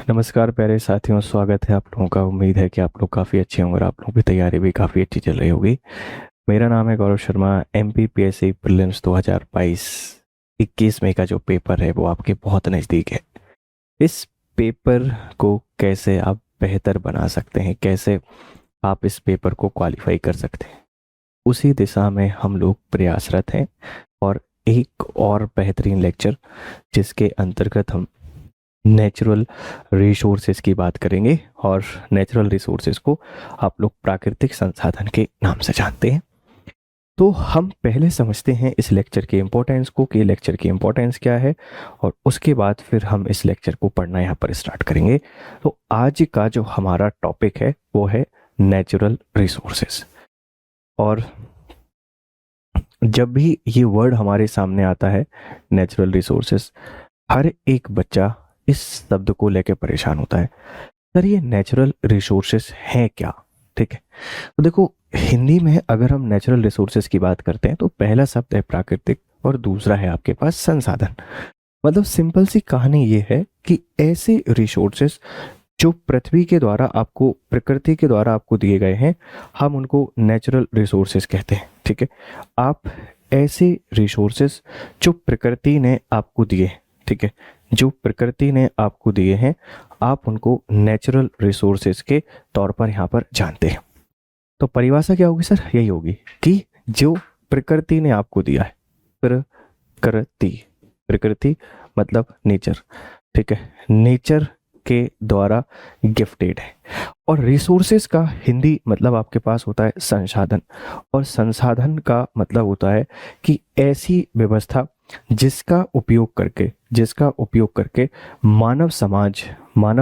नमस्कार प्यारे साथियों, स्वागत है आप लोगों का। उम्मीद है कि आप लोग काफ़ी अच्छे होंगे और आप लोगों की तैयारी भी काफ़ी अच्छी चल रही होगी। मेरा नाम है गौरव शर्मा। MPPSC प्रीलिम्स 2022 21 मई का जो पेपर है वो आपके बहुत नज़दीक है। इस पेपर को कैसे आप बेहतर बना सकते हैं, कैसे आप इस पेपर को क्वालिफाई कर सकते हैं, उसी दिशा में हम लोग प्रयासरत हैं। और एक और बेहतरीन लेक्चर जिसके अंतर्गत हम नेचुरल रिसोर्सेज की बात करेंगे। और नेचुरल रिसोर्सेज को आप लोग प्राकृतिक संसाधन के नाम से जानते हैं। तो हम पहले समझते हैं इस लेक्चर के इम्पोर्टेंस को, कि लेक्चर की इम्पोर्टेंस क्या है, और उसके बाद फिर हम इस लेक्चर को पढ़ना यहाँ पर स्टार्ट करेंगे। तो आज का जो हमारा टॉपिक है वो है नेचुरल रिसोर्सेज। और जब भी ये वर्ड हमारे सामने आता है नेचुरल रिसोर्सेज, हर एक बच्चा इस शब्द को लेकर परेशान होता है। सर ये नेचुरल रिसोर्सेस हैं क्या? ठीक है, तो देखो, हिंदी में अगर हम नेचुरल रिसोर्सेस की बात करते हैं तो पहला शब्द है प्राकृतिक और दूसरा है आपके पास संसाधन। मतलब सिंपल सी कहानी ये है कि ऐसे रिसोर्सेस जो पृथ्वी के द्वारा आपको, प्रकृति के द्वारा आपको दिए गए हैं, हम उनको नेचुरल रिसोर्सेस कहते हैं। ठीक है, आप ऐसे रिसोर्सेस जो प्रकृति ने आपको दिए, ठीक है, जो प्रकृति ने आपको दिए हैं, आप उनको नेचुरल रिसोर्सेज के तौर पर यहाँ पर जानते हैं। तो परिभाषा क्या होगी सर? यही होगी कि जो प्रकृति ने आपको दिया है, प्रकृति, प्रकृति मतलब नेचर, ठीक है, नेचर के द्वारा गिफ्टेड है। और रिसोर्सेज का हिंदी मतलब आपके पास होता है संसाधन, और संसाधन का मतलब होता है कि ऐसी व्यवस्था जिसका उपयोग करके, जिसका उपयोग करके मानव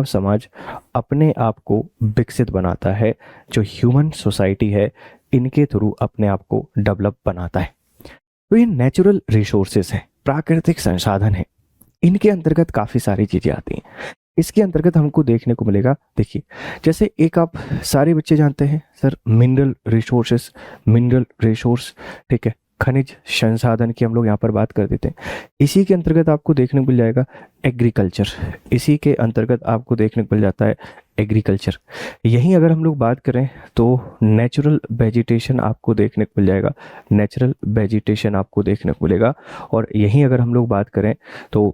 समाज अपने आप को विकसित बनाता है, जो ह्यूमन सोसाइटी है इनके थ्रू अपने आप को डेवलप बनाता है। तो ये नेचुरल रिसोर्सेज है, प्राकृतिक संसाधन है। इनके अंतर्गत काफ़ी सारी चीज़ें आती हैं। इसके अंतर्गत हमको देखने को मिलेगा, देखिए, जैसे एक आप सारे बच्चे जानते हैं sir, mineral resources, mineral resource, ठीक है, खनिज संसाधन की हम लोग यहाँ पर बात कर देते हैं। इसी के अंतर्गत आपको देखने को मिल जाएगा एग्रीकल्चर, इसी के अंतर्गत आपको देखने को मिल जाता है एग्रीकल्चर। यहीं अगर हम लोग बात करें तो नेचुरल वेजिटेशन आपको देखने को मिल जाएगा, नेचुरल वेजिटेशन आपको देखने को मिलेगा। और यहीं अगर हम लोग बात करें तो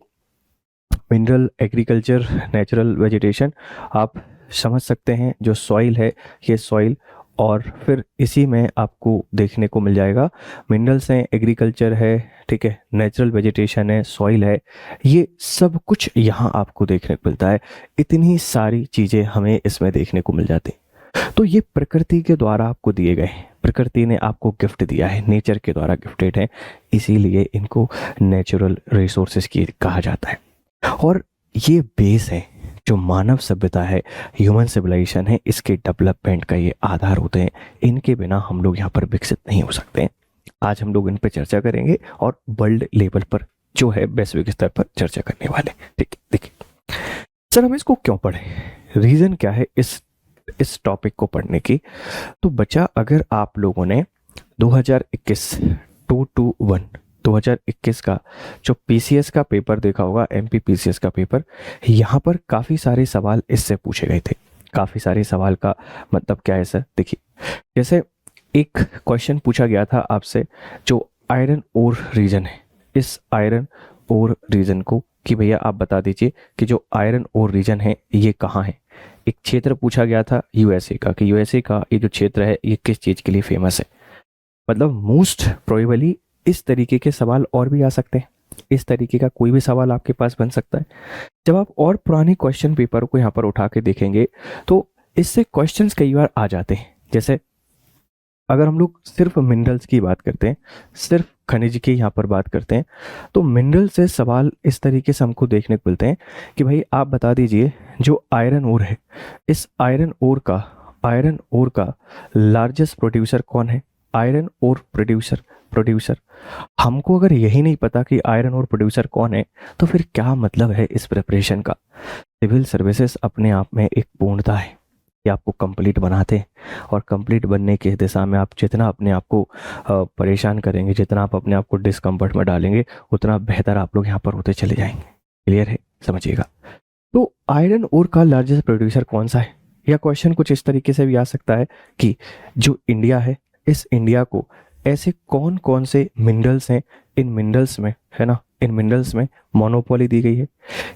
मिनरल, एग्रीकल्चर, नेचुरल वेजिटेशन, आप समझ सकते हैं जो सॉइल है, ये सॉइल, और फिर इसी में आपको देखने को मिल जाएगा मिनरल्स हैं, एग्रीकल्चर है, ठीक है, नेचुरल वेजिटेशन है, सॉइल है, ये सब कुछ यहाँ आपको देखने को मिलता है। इतनी सारी चीज़ें हमें इसमें देखने को मिल जाती हैं। तो ये प्रकृति के द्वारा आपको दिए गए हैं, प्रकृति ने आपको गिफ्ट दिया है, नेचर के द्वारा गिफ्टेड है, इसीलिए इनको नेचुरल रिसोर्सेज की कहा जाता है। और ये बेस है, जो मानव सभ्यता है, ह्यूमन सिविलाइजेशन है, इसके डेवलपमेंट का ये आधार होते हैं। इनके बिना हम लोग यहाँ पर विकसित नहीं हो सकते हैं। आज हम लोग इन पर चर्चा करेंगे और वर्ल्ड लेवल पर जो है वैश्विक स्तर पर चर्चा करने वाले। ठीक है, देखिए सर, हम इसको क्यों पढ़ें, रीज़न क्या है इस टॉपिक को पढ़ने की? तो बच्चा, अगर आप लोगों ने 2021 221 2021 का जो PCS का पेपर देखा होगा, MPPCS का पेपर, यहाँ पर काफ़ी सारे सवाल इससे पूछे गए थे। काफ़ी सारे सवाल का मतलब क्या है सर? देखिए, जैसे एक क्वेश्चन पूछा गया था आपसे, जो आयरन ओर रीजन है, इस आयरन ओर रीजन को, कि भैया आप बता दीजिए कि जो आयरन ओर रीजन है ये कहाँ है। एक क्षेत्र पूछा गया था USA का, कि USA का ये जो क्षेत्र है ये किस चीज़ के लिए फेमस है। मतलब मोस्ट प्रोबेबली इस तरीके के सवाल और भी आ सकते हैं, इस तरीके का कोई भी सवाल आपके पास बन सकता है। जब आप और पुराने क्वेश्चन पेपर को यहाँ पर उठा के देखेंगे तो इससे क्वेश्चंस कई बार आ जाते हैं। जैसे अगर हम लोग सिर्फ मिनरल्स की बात करते हैं, सिर्फ खनिज की यहाँ पर बात करते हैं, तो मिनरल से सवाल इस तरीके से हमको देखने को मिलते हैं कि भाई आप बता दीजिए जो आयरन ओर है, इस आयरन ओर का लार्जेस्ट प्रोड्यूसर कौन है? Iron ore producer. हमको अगर यही नहीं पता कि आयरन ओर प्रोड्यूसर कौन है, तो फिर क्या मतलब है इस प्रिपरेशन का? सिविल सर्विसेज अपने आप में एक पूर्णता है कि आपको कंप्लीट बनाते हैं, और कंप्लीट बनने की दिशा में आप जितना अपने आप को परेशान करेंगे, जितना आप अपने आप को डिस्कम्फर्ट में डालेंगे, उतना बेहतर आप लोग यहाँ पर होते चले जाएंगे। क्लियर है? समझिएगा। तो आयरन ओर का लार्जेस्ट प्रोड्यूसर कौन सा है? या क्वेश्चन कुछ इस तरीके से भी आ सकता है कि जो इंडिया है, इस इंडिया को ऐसे कौन कौन से मिनरल्स हैं, इन मिनरल्स में, है ना, इन मिनरल्स में मोनोपोली दी गई है।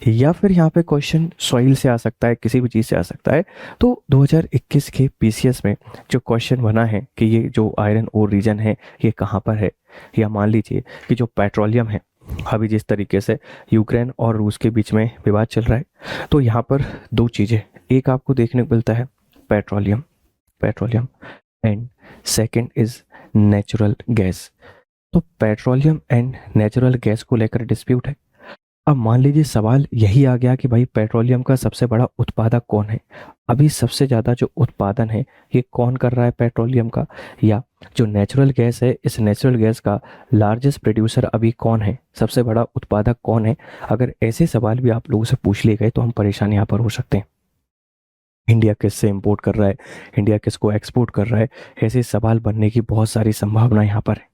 या फिर यहाँ पे क्वेश्चन सॉइल से आ सकता है, किसी भी चीज़ से आ सकता है। तो 2021 के पीसीएस में जो क्वेश्चन बना है कि ये जो आयरन ओर रीजन है ये कहाँ पर है, या मान लीजिए कि जो पेट्रोलियम है, अभी जिस तरीके से यूक्रेन और रूस के बीच में विवाद चल रहा है, तो यहाँ पर दो चीज़ें, एक आपको देखने को मिलता है petroleum, petroleum, and second is natural gas. तो पेट्रोलियम एंड नेचुरल गैस को लेकर डिस्प्यूट है। अब मान लीजिए सवाल यही आ गया कि भाई पेट्रोलियम का सबसे बड़ा उत्पादक कौन है, अभी सबसे ज़्यादा जो उत्पादन है ये कौन कर रहा है पेट्रोलियम का, या जो नेचुरल गैस है इस नेचुरल गैस का लार्जेस्ट प्रोड्यूसर अभी कौन है, सबसे बड़ा उत्पादक कौन है। अगर ऐसे सवाल भी आप लोगों से पूछ लिए गए तो हम परेशान यहाँ पर हो सकते हैं। इंडिया किससे इंपोर्ट कर रहा है, इंडिया किसको एक्सपोर्ट कर रहा है, ऐसे सवाल बनने की बहुत सारी संभावना यहाँ पर है।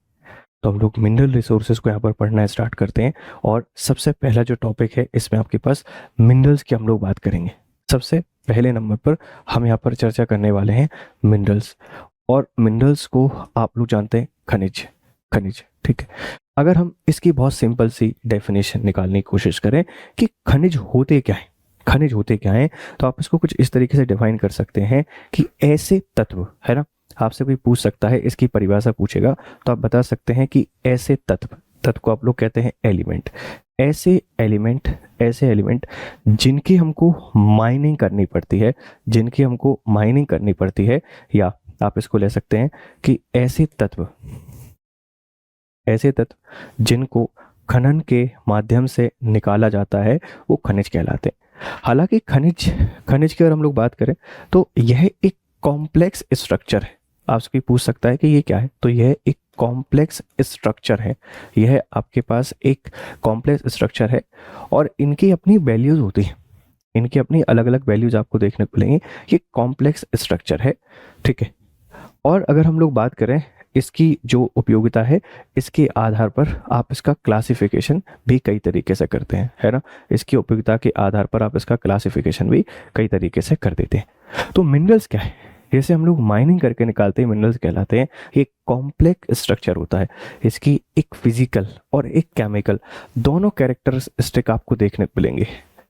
तो हम लोग मिनरल रिसोर्सेज को यहाँ पर पढ़ना स्टार्ट करते हैं, और सबसे पहला जो टॉपिक है इसमें आपके पास मिनरल्स की हम लोग बात करेंगे। सबसे पहले नंबर पर हम यहाँ पर चर्चा करने वाले हैं मिनरल्स। और मिनरल्स को आप लोग जानते हैं खनिज, खनिज, ठीक है। अगर हम इसकी बहुत सिंपल सी डेफिनेशन निकालने की कोशिश करें कि खनिज होते क्या है, खनिज होते क्या हैं, तो आप इसको कुछ इस तरीके से डिफाइन कर सकते हैं कि ऐसे तत्व, है ना, आपसे कोई पूछ सकता है, इसकी परिभाषा पूछेगा तो आप बता सकते हैं कि ऐसे तत्व, तत्व को आप लोग कहते हैं एलिमेंट, ऐसे एलिमेंट, ऐसे एलिमेंट जिनकी हमको माइनिंग करनी पड़ती है, जिनकी हमको माइनिंग करनी पड़ती है, या आप इसको ले सकते हैं कि ऐसे तत्व, ऐसे तत्व जिनको खनन के माध्यम से निकाला जाता है वो खनिज कहलाते हैं। हालांकि खनिज, खनिज की अगर हम लोग बात करें तो यह एक कॉम्प्लेक्स स्ट्रक्चर है। आपसे कोई पूछ सकता है कि ये क्या है, तो यह एक कॉम्प्लेक्स स्ट्रक्चर है, यह आपके पास एक कॉम्प्लेक्स स्ट्रक्चर है, और इनकी अपनी वैल्यूज होती हैं, इनकी अपनी अलग अलग वैल्यूज आपको देखने को मिलेंगी। ये कॉम्प्लेक्स स्ट्रक्चर है, ठीक है। और अगर हम लोग बात करें इसकी जो उपयोगिता है, इसके आधार पर आप इसका क्लासिफिकेशन भी कई तरीके से करते हैं, है ना, इसकी उपयोगिता के आधार पर आप इसका क्लासिफिकेशन भी कई तरीके से कर देते हैं। तो मिनरल्स क्या है, जैसे हम लोग माइनिंग करके निकालते हैं मिनरल्स कहलाते हैं। ये कॉम्प्लेक्स स्ट्रक्चर होता है, इसकी एक फिजिकल और एक केमिकल दोनों कैरेक्टरिस्टिक आपको देखने को मिलेंगे।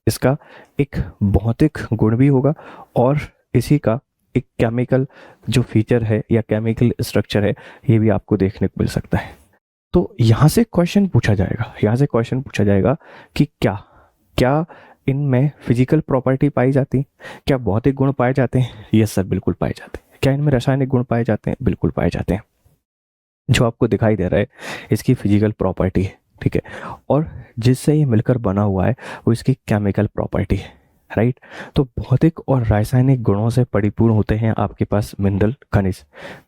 इसका एक भौतिक गुण भी होगा और इसी का एक केमिकल जो फीचर है या केमिकल स्ट्रक्चर है ये भी आपको देखने को मिल सकता है। तो यहाँ से क्वेश्चन पूछा जाएगा, यहाँ से क्वेश्चन पूछा जाएगा कि क्या क्या इनमें फिजिकल प्रॉपर्टी पाई जाती है, क्या भौतिक गुण पाए जाते हैं? यस सर, बिल्कुल पाए जाते हैं। क्या इनमें रासायनिक गुण पाए जाते हैं? बिल्कुल पाए जाते हैं। जो आपको दिखाई दे रहा है इसकी फिजिकल प्रॉपर्टी है, ठीक है, और जिससे ये मिलकर बना हुआ है वो इसकी केमिकल प्रॉपर्टी है, राइट। तो भौतिक और रासायनिक गुणों से परिपूर्ण होते हैं आपके पास मिनरल, खनिज।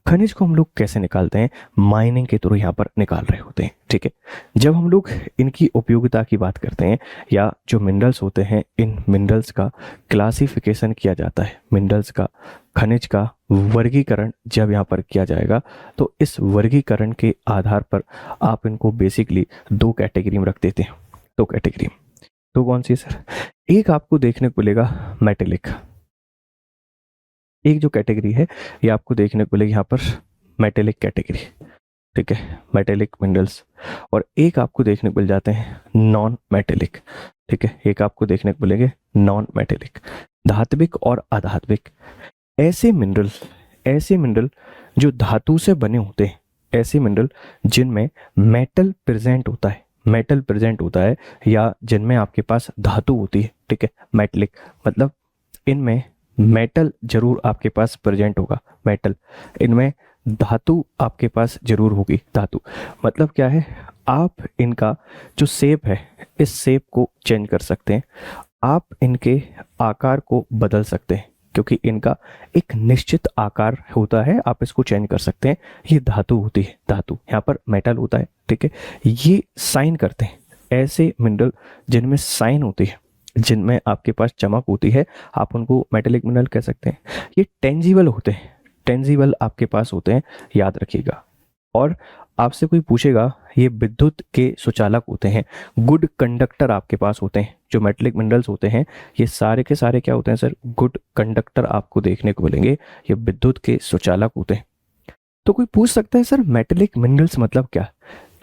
खनिज को हम लोग कैसे निकालते हैं? माइनिंग के थ्रू यहाँ पर निकाल रहे होते हैं, ठीक है। जब हम लोग इनकी उपयोगिता की बात करते हैं या जो मिनरल्स होते हैं, इन मिनरल्स का क्लासिफिकेशन किया जाता है, मिनरल्स का, खनिज का वर्गीकरण जब यहाँ पर किया जाएगा तो इस वर्गीकरण के आधार पर आप इनको बेसिकली दो कैटेगरी में रख देते हैं। दो कैटेगरी, तो कौन सी सर? एक आपको देखने को मिलेगा मेटेलिक, एक जो कैटेगरी है ये आपको देखने को मिलेगी यहाँ पर मेटेलिक कैटेगरी, ठीक है, मेटेलिक मिनरल्स। और एक आपको देखने को मिल जाते हैं नॉन मेटेलिक, ठीक है, एक आपको देखने को मिलेंगे नॉन मेटेलिक, धात्विक और अधात्विक। ऐसे मिनरल, ऐसे मिनरल जो धातु से बने होते हैं, ऐसे मिनरल जिनमें मेटल प्रेजेंट होता है, मेटल प्रेजेंट होता है, या जिनमें आपके पास धातु होती है, ठीक है, मेटलिक, मतलब इनमें मेटल जरूर आपके पास प्रेजेंट होगा, मेटल, इनमें धातु आपके पास जरूर होगी, धातु। मतलब क्या है, आप इनका जो शेप है इस शेप को चेंज कर सकते हैं, आप इनके आकार को बदल सकते हैं, क्योंकि इनका एक निश्चित आकार होता है, आप इसको चेंज कर सकते हैं। ये धातु होती है, धातु, यहाँ पर मेटल होता है, ठीक है। ये साइन करते हैं, ऐसे मिनरल जिनमें साइन होती है, जिनमें आपके पास चमक होती है, आप उनको मेटेलिक मिनरल कह सकते हैं। ये टेंजिबल होते हैं, टेंजिबल आपके पास होते हैं, याद रखिएगा। और आपसे कोई पूछेगा ये विद्युत के सुचालक होते हैं, गुड कंडक्टर आपके पास होते हैं, जो मेटेलिक मिनरल्स होते हैं ये सारे के सारे क्या होते हैं सर, गुड कंडक्टर आपको देखने को मिलेंगे, ये विद्युत के सुचालक होते हैं। तो कोई पूछ सकता है सर मेटेलिक मिनरल्स मतलब क्या?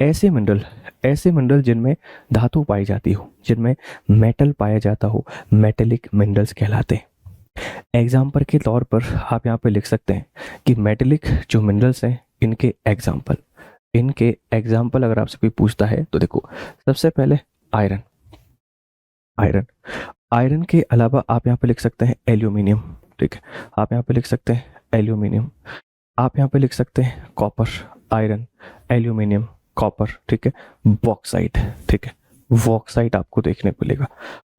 ऐसे मिनरल जिनमें धातु पाई जाती हो, जिनमें मेटल पाया जाता हो, मेटेलिक मिनरल्स कहलाते हैं। एग्जाम्पल के तौर पर आप यहाँ पे लिख सकते हैं कि मेटेलिक जो मिनरल्स हैं इनके एग्जाम्पल अगर आपसे कोई पूछता है तो देखो, सबसे पहले आयरन आयरन आयरन के अलावा आप यहाँ पे लिख सकते हैं एल्यूमिनियम, ठीक है, आप यहाँ पे लिख सकते हैं एल्यूमिनियम, आप यहाँ पे लिख सकते हैं कॉपर, आयरन, एल्यूमिनियम, कॉपर, ठीक है, बॉक्साइट, ठीक है, बॉक्साइट आपको देखने को मिलेगा।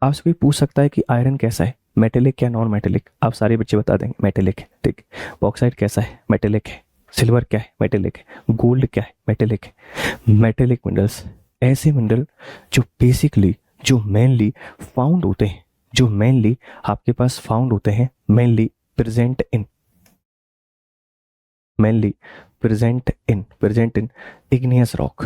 आपसे कोई पूछ सकता है कि आयरन कैसा है, मेटेलिक या नॉन मेटेलिक, आप सारे बच्चे बता देंगे मेटेलिक है, ठीक। बॉक्साइट कैसा है, मेटेलिक है। सिल्वर क्या है, मेटेलिक है। गोल्ड क्या है, मेटेलिक है। मेटेलिक मिनरल्स ऐसे मिनरल जो बेसिकली जो मेनली फाउंड होते हैं, जो मेनली आपके पास फाउंड होते हैं, mainly present in igneous rock,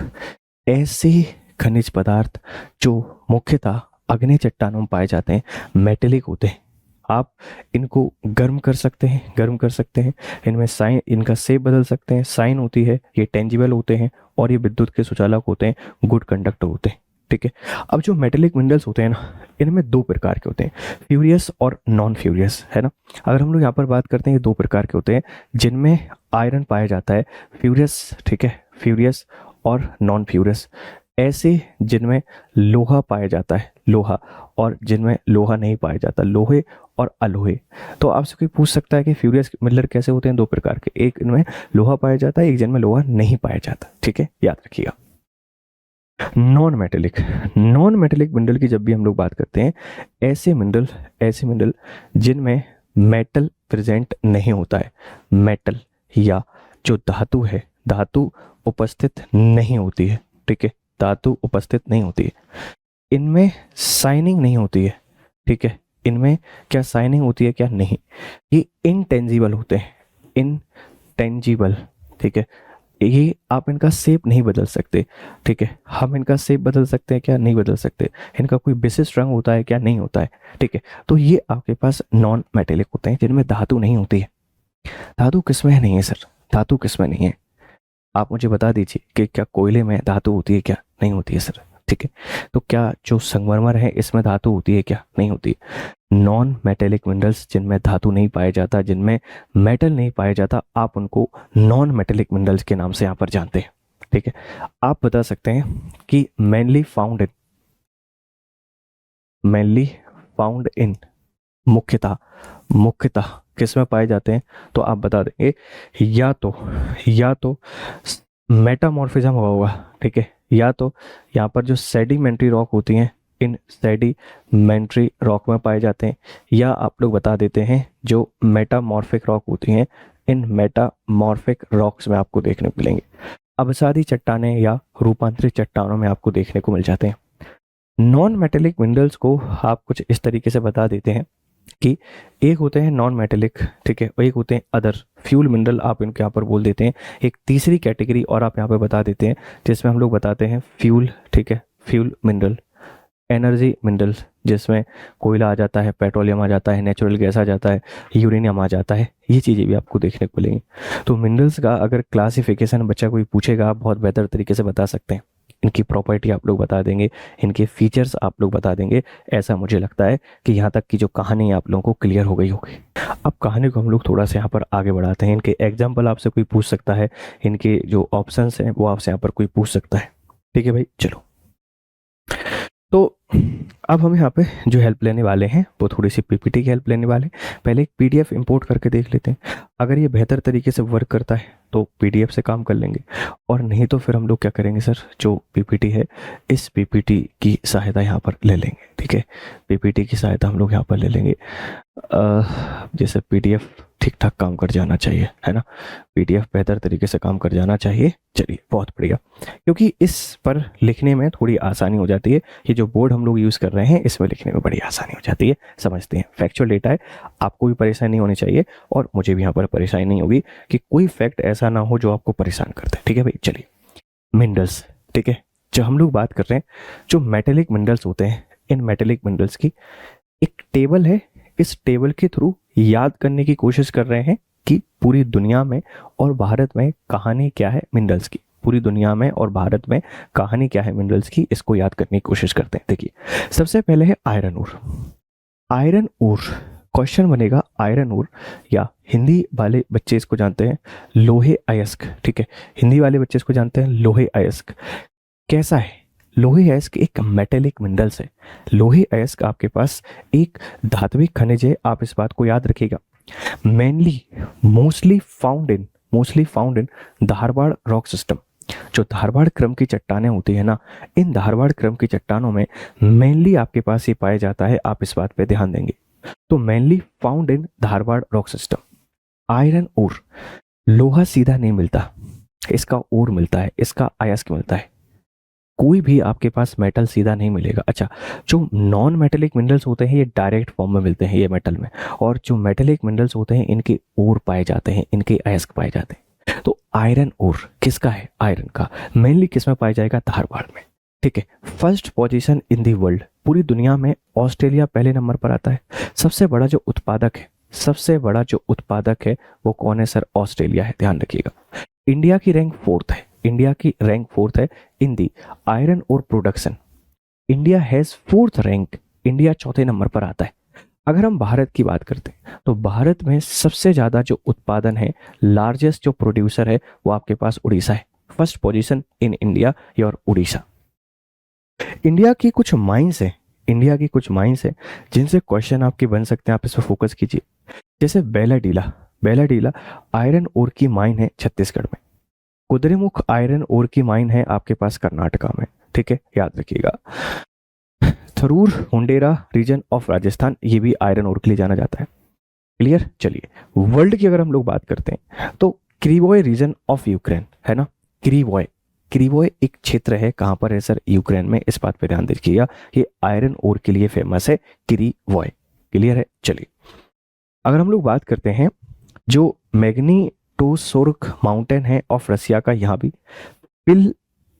ऐसे खनिज पदार्थ जो मुख्यतः अग्नि चट्टानों में पाए जाते हैं, मेटेलिक होते हैं। आप इनको गर्म कर सकते हैं, इनमें साइन, इनका शेप बदल सकते हैं, साइन होती है, ये टेंजिबल होते हैं और ये विद्युत के सुचालक होते हैं, गुड कंडक्टर होते हैं, ठीक है। अब जो मेटेलिक मिनरल्स होते हैं ना, इनमें दो प्रकार के होते हैं, फ्यूरियस और नॉन फ्यूरियस, है ना। अगर हम लोग यहाँ पर बात करते हैं, ये दो प्रकार के होते हैं जिनमें आयरन पाया जाता है, फ्यूरियस, ठीक है, फ्यूरियस और नॉन फ्यूरियस। ऐसे जिनमें लोहा पाया जाता है, लोहा, और जिनमें लोहा नहीं पाया जाता, लोहे और अलोहे। तो आपसे कोई पूछ सकता है कि फ्यूरियस मिनरल कैसे होते हैं, दो प्रकार के, एक इनमें लोहा पाया जाता है, एक जिनमें लोहा नहीं पाया जाता, ठीक है, याद रखिएगा। नॉन मेटेलिक मिनरल की जब भी हम लोग बात करते हैं, ऐसे मिनरल जिनमें मेटल प्रेजेंट नहीं होता है, मेटल या जो धातु है, धातु उपस्थित नहीं होती है, ठीक है, धातु उपस्थित नहीं होती है, इनमें साइनिंग नहीं होती है, ठीक है, इनमें क्या साइनिंग होती है क्या, नहीं, ये इनटेंजिबल होते हैं, इनटेंजिबल, ठीक है, ये आप इनका शेप नहीं बदल सकते, ठीक है, हम इनका शेप बदल सकते हैं क्या, नहीं बदल सकते, इनका कोई विशिष्ट रंग होता है क्या, नहीं होता है, ठीक है। तो ये आपके पास नॉन मेटेलिक होते हैं जिनमें धातु नहीं होती है। धातु किसमें नहीं है सर, धातु किसमें नहीं है, आप मुझे बता दीजिए कि क्या कोयले में धातु होती है क्या, नहीं होती है सर, ठीक है। तो क्या जो संगमरमर है इसमें धातु होती है क्या, नहीं होती। नॉन मेटेलिक मिनरल्स जिनमें धातु नहीं पाया जाता, जिनमें मेटल नहीं पाया जाता, आप उनको नॉन मेटेलिक मिनरल्स के नाम से यहाँ पर जानते हैं, ठीक है। आप बता सकते हैं कि मेनली फाउंड इन मुख्यतः किस में पाए जाते हैं, तो आप बता देंगे या तो मेटामॉर्फिज्म हुआ होगा, ठीक है, या तो यहाँ पर जो सेडिमेंट्री रॉक होती हैं, इन सेडिमेंट्री रॉक में पाए जाते हैं, या आप लोग बता देते हैं जो मेटामॉर्फिक रॉक होती हैं, इन मेटामॉर्फिक रॉक्स में आपको देखने को मिलेंगे। अवसादी चट्टानें या रूपांतरित चट्टानों में आपको देखने को मिल जाते हैं। नॉन मेटेलिक मिनरल्स को आप कुछ इस तरीके से बता देते हैं कि एक होते हैं नॉन मेटेलिक, ठीक है, और एक होते हैं अदर फ्यूल मिनरल, आप इनके यहाँ पर बोल देते हैं। एक तीसरी कैटेगरी और आप यहाँ पे बता देते हैं जिसमें हम लोग बताते हैं फ्यूल, ठीक है, फ्यूल मिनरल, एनर्जी मिनरल, जिसमें कोयला आ जाता है, पेट्रोलियम आ जाता है, नेचुरल गैस आ जाता है, यूरेनियम आ जाता है, ये चीज़ें भी आपको देखने को मिलेंगी। तो मिनरल्स का अगर क्लासिफिकेशन बच्चा कोई पूछेगा, आप बहुत बेहतर तरीके से बता सकते हैं, इनकी प्रॉपर्टी आप लोग बता देंगे, इनके फीचर्स आप लोग बता देंगे। ऐसा मुझे लगता है कि यहाँ तक की जो कहानी आप लोगों को क्लियर हो गई होगी। अब कहानी को हम लोग थोड़ा सा यहाँ पर आगे बढ़ाते हैं। इनके एग्जाम्पल आपसे कोई पूछ सकता है, इनके जो ऑप्शंस हैं वो आपसे यहाँ पर कोई पूछ सकता है, ठीक है भाई। चलो, तो अब हम यहाँ पे जो हेल्प लेने वाले हैं वो थोड़ी सी पीपीटी की हेल्प लेने वाले हैं। पहले एक पीडीएफ इंपोर्ट करके देख लेते हैं, अगर ये बेहतर तरीके से वर्क करता है तो पीडीएफ से काम कर लेंगे, और नहीं तो फिर हम लोग क्या करेंगे सर, जो पीपीटी है इस पीपीटी की सहायता यहाँ पर ले लेंगे, ठीक है, पीपीटी की सहायता हम लोग यहाँ पर ले लेंगे। जैसे पीडीएफ ठीक ठाक काम कर जाना चाहिए, है ना, पीडीएफ बेहतर तरीके से काम कर जाना चाहिए। चलिए, बहुत बढ़िया, क्योंकि इस पर लिखने में थोड़ी आसानी हो जाती है। ये जो बोर्ड हम लोग यूज़ कर रहे हैं इसमें लिखने में बड़ी आसानी हो जाती है, समझते हैं। फैक्चुअल डेटा है, आपको भी परेशानी नहीं होनी चाहिए और मुझे भी यहाँ पर परेशानी नहीं होगी कि कोई फैक्ट ऐसा ना हो जो आपको परेशान करता है, ठीक है भाई। चलिए, मिनरल्स, ठीक है। जो हम लोग बात कर रहे हैं, जो मेटेलिक मिनरल्स होते हैं, इन मेटेलिक मिनरल्स की एक टेबल है। इस टेबल के थ्रू याद करने की कोशिश कर रहे हैं कि पूरी दुनिया में और भारत में कहानी क्या है मिनरल्स की। पूरी दुनिया में और भारत में कहानी क्या है मिनरल्स की, इसको याद करने की कोशिश करते हैं। देखिए, सबसे पहले है iron ore. Iron ore, question बनेगा आयरन ओर, या हिंदी वाले बच्चे इसको जानते हैं लोहे अयस्क, ठीक है। हिंदी वाले बच्चे इसको जानते हैं लोहे अयस्क। कैसा है? लोहे अयस्क एक मेटेलिक मिनरल्स है। लोहे अयस्क आपके पास एक धात्विक खनिज है, आप इस बात को याद रखिएगा। Mainly mostly found in Dharwad rock system. जो धारवाड़ क्रम की चट्टानें होती है ना, इन धारवाड़ क्रम की चट्टानों में मेनली आपके पास ये पाया जाता है, आप इस बात पे ध्यान देंगे। तो mainly found in Dharwad rock system. Iron ore, लोहा सीधा नहीं मिलता, इसका ओर मिलता है, इसका अयस्क मिलता है। कोई भी आपके पास मेटल सीधा नहीं मिलेगा। अच्छा, जो नॉन मेटेलिक मिनरल्स होते हैं ये डायरेक्ट फॉर्म में मिलते हैं ये मेटल में, और जो मेटेलिक मिनरल्स होते हैं इनके ओर पाए जाते हैं, इनके अयस्क पाए जाते हैं। तो आयरन ओर किसका है? आयरन का। मेनली किस में पाया जाएगा? धारवाड़ में, ठीक है। First position in the world, पूरी दुनिया में ऑस्ट्रेलिया पहले नंबर पर आता है। सबसे बड़ा जो उत्पादक है, सबसे बड़ा जो उत्पादक है वो कौन है सर? ऑस्ट्रेलिया है, ध्यान रखिएगा। इंडिया की रैंक फोर्थ है, इंडिया की रैंक फोर्थ है इन दी आयरन और production. India has fourth rank, India चौथे नंबर पर आता है। अगर हम भारत की बात करते हैं तो भारत में सबसे ज्यादा जो उत्पादन है, लार्जेस्ट जो प्रोड्यूसर है वो आपके पास उड़ीसा है। First position in India your Orissa. India की कुछ माइंस है, इंडिया की कुछ माइंस है जिनसे क्वेश्चन आपके बन सकते हैं, आप इस पर फोकस कीजिए। जैसे बेलाडीला, बेलाडीला आयरन ओर की माइन है छत्तीसगढ़ में। कुद्रेमुख आयरन ओर की माइन है आपके पास कर्नाटका में, ठीक है, याद रखिएगा। थरूर मुंडेरा रीजन ऑफ राजस्थान, ये भी आयरन ओर के लिए जाना जाता है। क्लियर? चलिए, वर्ल्ड की अगर हम लोग बात करते हैं तो क्रीवॉय रीजन ऑफ यूक्रेन है ना, क्रीवॉय, क्रीवॉय एक क्षेत्र है, कहां पर है सर? यूक्रेन में। इस बात पे ध्यान दीजिएगा, ये आयरन ओर के लिए फेमस है, क्रीवॉय। क्लियर है? चलिए, अगर हम लोग बात करते हैं जो मैग्नीटोसोर्क माउंटेन है ऑफ रसिया का, यहाँ भी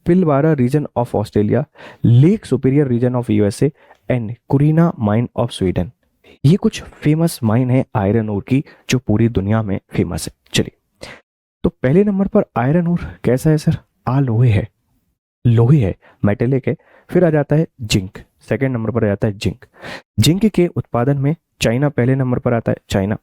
Pilbara region of Australia, Lake Superior region of USA and Kiruna mine of Sweden, ये कुछ फेमस माइन है आयरन ओर की जो पूरी दुनिया में फेमस है। चलिए, तो पहले नंबर पर आयरन ओर कैसा है सर? लोहे है, लोहे है, मेटेलिक है। फिर आ जाता है जिंक, सेकंड नंबर पर आ जाता है जिंक। जिंक के उत्पादन में चाइना पहले नंबर पर आता है, चाइना।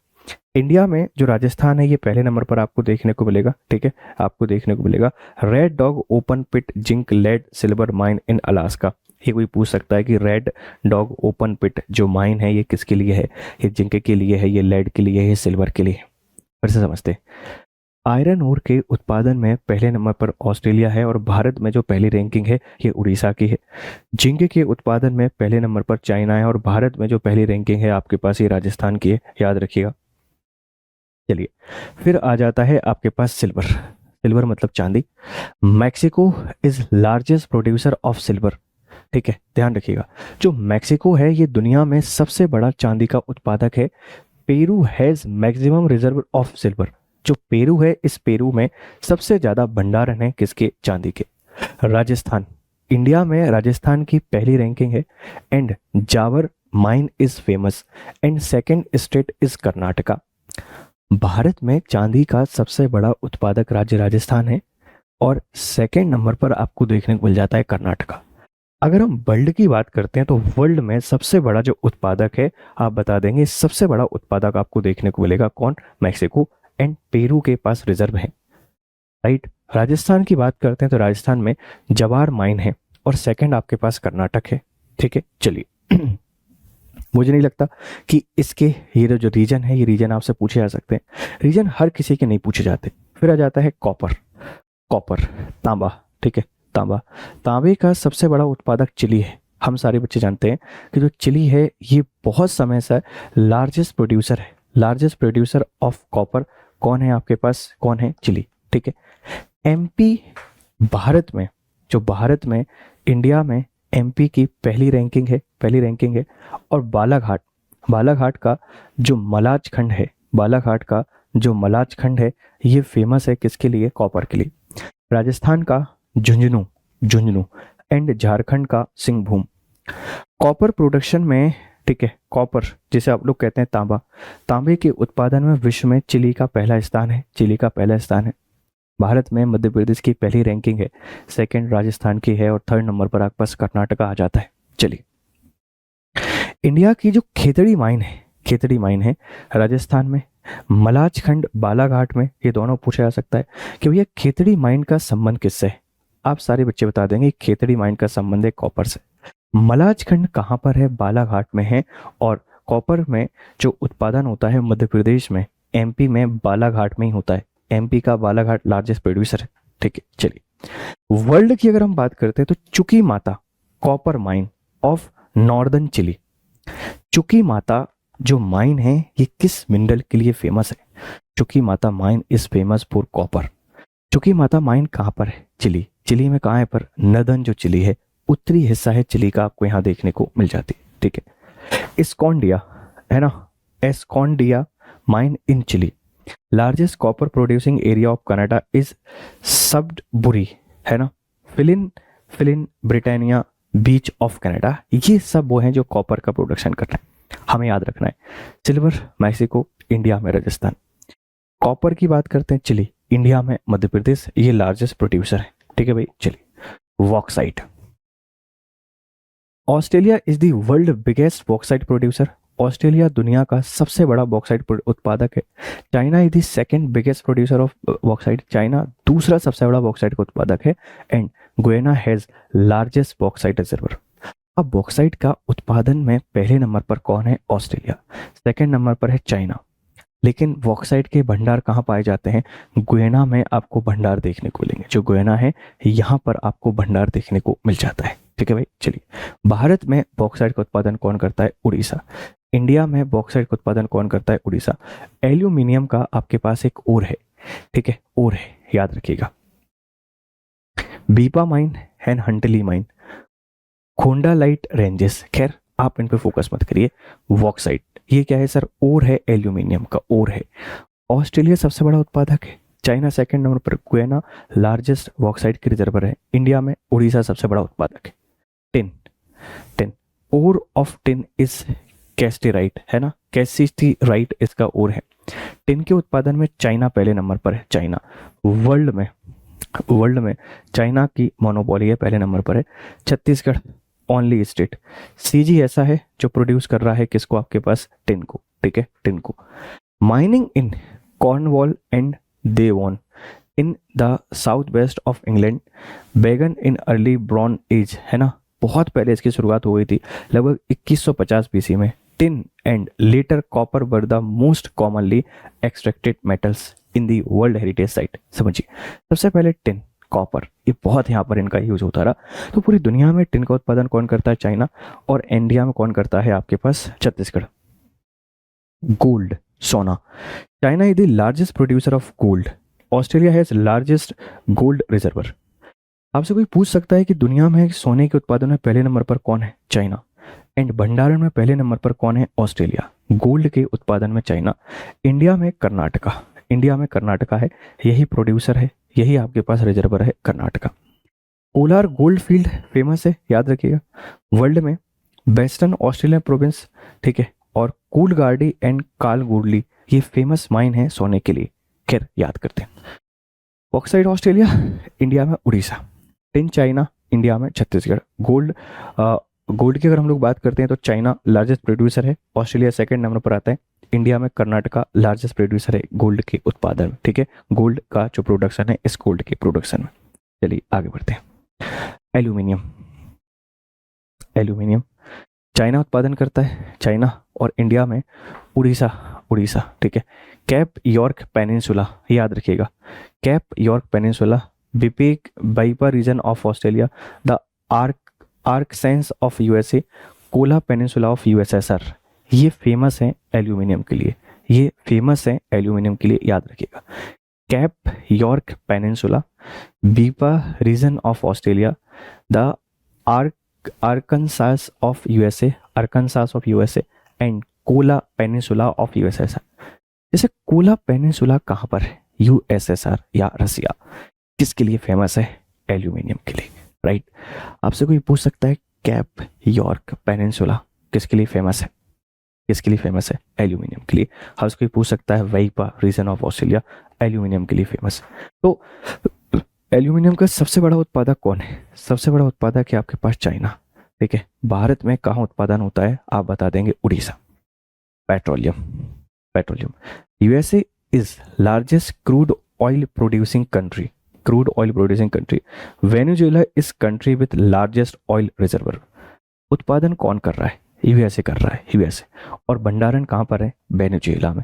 इंडिया में जो राजस्थान है ये पहले नंबर पर आपको देखने को मिलेगा, ठीक है, आपको देखने को मिलेगा। Red dog open pit zinc lead silver mine in Alaska. ये कोई पूछ सकता है कि रेड डॉग ओपन पिट जो माइन है ये किसके लिए है? ये जिंक के लिए है, ये लेड के लिए है, सिल्वर के लिए है। फिर से समझते हैं, आयरन ओर के उत्पादन में पहले नंबर पर ऑस्ट्रेलिया है और भारत में जो पहली रैंकिंग है ये उड़ीसा की है। जिंक के उत्पादन में पहले नंबर पर चाइना है और भारत में जो पहली रैंकिंग है आपके पास ये राजस्थान की है, याद रखिएगा। चलिए, फिर आ जाता है आपके पास सिल्वर, सिल्वर मतलब चांदी। Mexico is largest producer of silver, ठीक है, ध्यान रखिएगा। जो मैक्सिको है ये दुनिया में सबसे बड़ा चांदी का उत्पादक है। Peru has maximum reserve of silver, जो पेरू है इस पेरू में सबसे ज्यादा भंडारण है किसके? चांदी के। राजस्थान, इंडिया में राजस्थान की पहली रैंकिंग है and Zawar mine is famous and second state is Karnataka. भारत में चांदी का सबसे बड़ा उत्पादक राज्य राजस्थान है और सेकंड नंबर पर आपको देखने को मिल जाता है कर्नाटका। अगर हम वर्ल्ड की बात करते हैं तो वर्ल्ड में सबसे बड़ा जो उत्पादक है आप बता देंगे, सबसे बड़ा उत्पादक आपको देखने को मिलेगा कौन? मैक्सिको एंड पेरू के पास रिजर्व है, राइट। राजस्थान की बात करते हैं तो राजस्थान में जवार माइन है और सेकंड आपके पास कर्नाटक है, ठीक है। चलिए, मुझे नहीं लगता कि इसके ये जो रीजन है ये रीजन आपसे पूछे जा सकते हैं, रीजन हर किसी के नहीं पूछे जाते। फिर आ जाता है कॉपर, कॉपर तांबा, ठीक है, तांबा। तांबे का सबसे बड़ा उत्पादक चिली है। हम सारे बच्चे जानते हैं कि जो चिली है ये बहुत समय से लार्जेस्ट प्रोड्यूसर है, लार्जेस्ट प्रोड्यूसर ऑफ कॉपर कौन है आपके पास? कौन है? चिली, ठीक है। एमपी, भारत में, जो भारत में इंडिया में एमपी की पहली रैंकिंग है, पहली रैंकिंग है। और बालाघाट, बालाघाट का जो मलाज खंड है, बालाघाट का जो मलाज खंड है ये फेमस है किसके लिए? कॉपर के लिए। राजस्थान का झुंझुनू झुंझुनू एंड झारखंड का सिंहभूम। कॉपर प्रोडक्शन में, ठीक है, कॉपर जिसे आप लोग कहते हैं तांबा, तांबे के उत्पादन में विश्व में चिली का पहला स्थान है, चिली का पहला स्थान है। भारत में मध्य प्रदेश की पहली रैंकिंग है, सेकंड राजस्थान की है और थर्ड नंबर पर आपके पास कर्नाटका आ जाता है। चलिए, इंडिया की जो खेतड़ी माइन है राजस्थान में, मलाजखंड बालाघाट में, ये दोनों पूछा जा सकता है कि भैया खेतड़ी माइन का संबंध किससे है। आप सारे बच्चे बता देंगे खेतड़ी माइन का संबंध है कॉपर से। मलाजखंड कहाँ पर है, बालाघाट में है, और कॉपर में जो उत्पादन होता है मध्य प्रदेश में, एमपी में बालाघाट में ही होता है। एमपी का बालाघाट लार्जेस्ट प्रोड्यूसर है, ठीक है। चलिए, वर्ल्ड की अगर हम बात करते हैं तो Chuquicamata copper mine of northern Chile. Chuquicamata जो माइन है ये किस मिनरल के लिए फेमस है? चुकी माता mine is famous for copper. चुकी माता माइन कहाँ पर है? चिली। चिली में कहाँ है? पर नदन जो चिली है, उत्तरी हिस्सा है चिली का, आपको यहाँ देखने को मिल जाती है, ठीक है। एस्कॉन्डिया है ना, Escondida mine in Chile. Largest copper producing area of Canada is Sudbury, है ना। Flin Flon Britannia Beach of Canada, ये सब वो हैं जो कॉपर का प्रोडक्शन कर रहे हैं, हमें याद रखना है। सिल्वर मैक्सिको, इंडिया में राजस्थान। कॉपर की बात करते हैं चिली, इंडिया में मध्य प्रदेश, ये लार्जेस्ट प्रोड्यूसर है, ठीक है भाई। चलिए, bauxite. Australia is the world biggest bauxite producer. Australia दुनिया का सबसे बड़ा बॉक्साइट उत्पादक है। China is the second biggest producer of bauxite. China दूसरा सबसे बड़ा बॉक्साइट का उत्पादक है। And Guyana has largest bauxite reservoir. अब बॉक्साइट का उत्पादन में पहले नंबर पर कौन है? ऑस्ट्रेलिया। सेकंड नंबर पर है चाइना। लेकिन बॉक्साइट के भंडार कहाँ पाए जाते हैं? गुयाना में आपको भंडार देखने को मिलेंगे। जो गुयाना है यहाँ पर आपको भंडार देखने को मिल जाता है, ठीक है भाई। चलिए, भारत में बॉक्साइट का उत्पादन कौन करता है? उड़ीसा। इंडिया में बॉक्साइट का उत्पादन कौन करता है? उड़ीसा। एल्यूमिनियम का आपके पास एक और है, ठीक है, और है, याद रखिएगा। Weipa mine and Huntly mine, khondalite ranges, खैर आप इन पे फोकस मत करिए। बॉक्साइट ये क्या है सर? और है, एल्यूमिनियम का और है। ऑस्ट्रेलिया सबसे बड़ा उत्पादक है, चाइना सेकंड नंबर पर, गुयाना लार्जेस्ट बॉक्साइट की रिजर्वर है, इंडिया में उड़ीसा सबसे बड़ा उत्पादक है। Tin, tin, ore of tin is cassiterite, है ना, कैसिस्टीराइट इसका और है। टिन के उत्पादन में चाइना पहले नंबर पर है। चाइना वर्ल्ड में चाइना की मोनोपोली है, पहले नंबर पर है। Chhattisgarh only state. सीजी ऐसा है जो प्रोड्यूस कर रहा है किसको? आपके पास टिन को, ठीक है, टिन को। Mining in Cornwall and Devon in the south west of England began in early bronze as, है ना, बहुत पहले इसकी शुरुआत हो गई थी, लगभग 2150 बीसी में। Tin and later copper were the most commonly extracted metals in the world heritage site. समझिए, सबसे पहले टिन, कॉपर, ये बहुत यहाँ पर इनका यूज होता रहा। तो पूरी दुनिया में टिन का उत्पादन कौन करता है? चाइना। और इंडिया में कौन करता है? आपके पास छत्तीसगढ़। गोल्ड, सोना, China is the largest producer of gold. Australia has largest gold reservoir. आपसे कोई पूछ सकता है कि दुनिया में सोने के उत्पादन में पहले नंबर पर कौन है? चाइना। एंड भंडारण में पहले नंबर पर कौन है? ऑस्ट्रेलिया। गोल्ड के उत्पादन में चाइना। इंडिया में कर्नाटका, इंडिया में कर्नाटका है, यही प्रोड्यूसर है, यही आपके पास रिजर्वर है, Karnataka. Kolar gold field famous है, याद रखिएगा। वर्ल्ड में वेस्टर्न ऑस्ट्रेलियन प्रोविंस, ठीक है, और कूलगार्डी एंड कालगुडली ये फेमस माइन है सोने के लिए, खैर याद करते हैं। बॉक्साइट ऑस्ट्रेलिया, इंडिया में उड़ीसा। टिन चाइना, इंडिया में छत्तीसगढ़। गोल्ड की अगर हम लोग बात करते हैं तो चाइना लार्जेस्ट प्रोड्यूसर है, ऑस्ट्रेलिया सेकंड नंबर पर आता है, इंडिया में कर्नाटका लार्जेस्ट प्रोड्यूसर है गोल्ड के उत्पादन में, ठीक है, गोल्ड का जो प्रोडक्शन है इस गोल्ड के प्रोडक्शन में। चलिए आगे बढ़ते हैं। एल्यूमिनियम, एल्यूमिनियम चाइना उत्पादन करता है, चाइना, और इंडिया में उड़ीसा, उड़ीसा, ठीक है। कैप यॉर्क पेनिनसुला, याद रखिएगा, कैप यॉर्क पेनिनसुला, बिपेक Weipa region of Australia, the Arkansas of USA, Kola Peninsula of USSR, ये फेमस हैं एल्यूमिनियम के लिए, ये फेमस हैं एल्यूमिनियम के लिए, याद रखिएगा। Cape York Peninsula, Weipa region of Australia, the Arkansas of USA, Arkansas of USA, and Kola Peninsula of USSR. जैसे कोला पेनिनसुला कहाँ पर है? यूएसएसआर या रसिया। किसके लिए फेमस है? एल्यूमिनियम के लिए, राइट। आपसे कोई पूछ सकता है कैप यॉर्क पेनिनसुला किसके लिए फेमस है? किसके लिए फेमस है? एल्यूमिनियम के लिए। आपसे कोई पूछ सकता है वैइपा रीजन ऑफ ऑस्ट्रेलिया, एल्यूमिनियम के लिए फेमस। तो एल्यूमिनियम का सबसे बड़ा उत्पादक कौन है? सबसे बड़ा उत्पादक है आपके पास चाइना, ठीक है। भारत में कहाँ उत्पादन होता है? आप बता देंगे Orissa. Petroleum, petroleum. USA is largest crude oil producing country, crude oil producing country. Venezuela is country with largest oil reservoir. उत्पादन कौन कर रहा है? यूएसए कर रहा है, यूएसए। और भंडारण कहाँ पर है? वेनेजुएला में।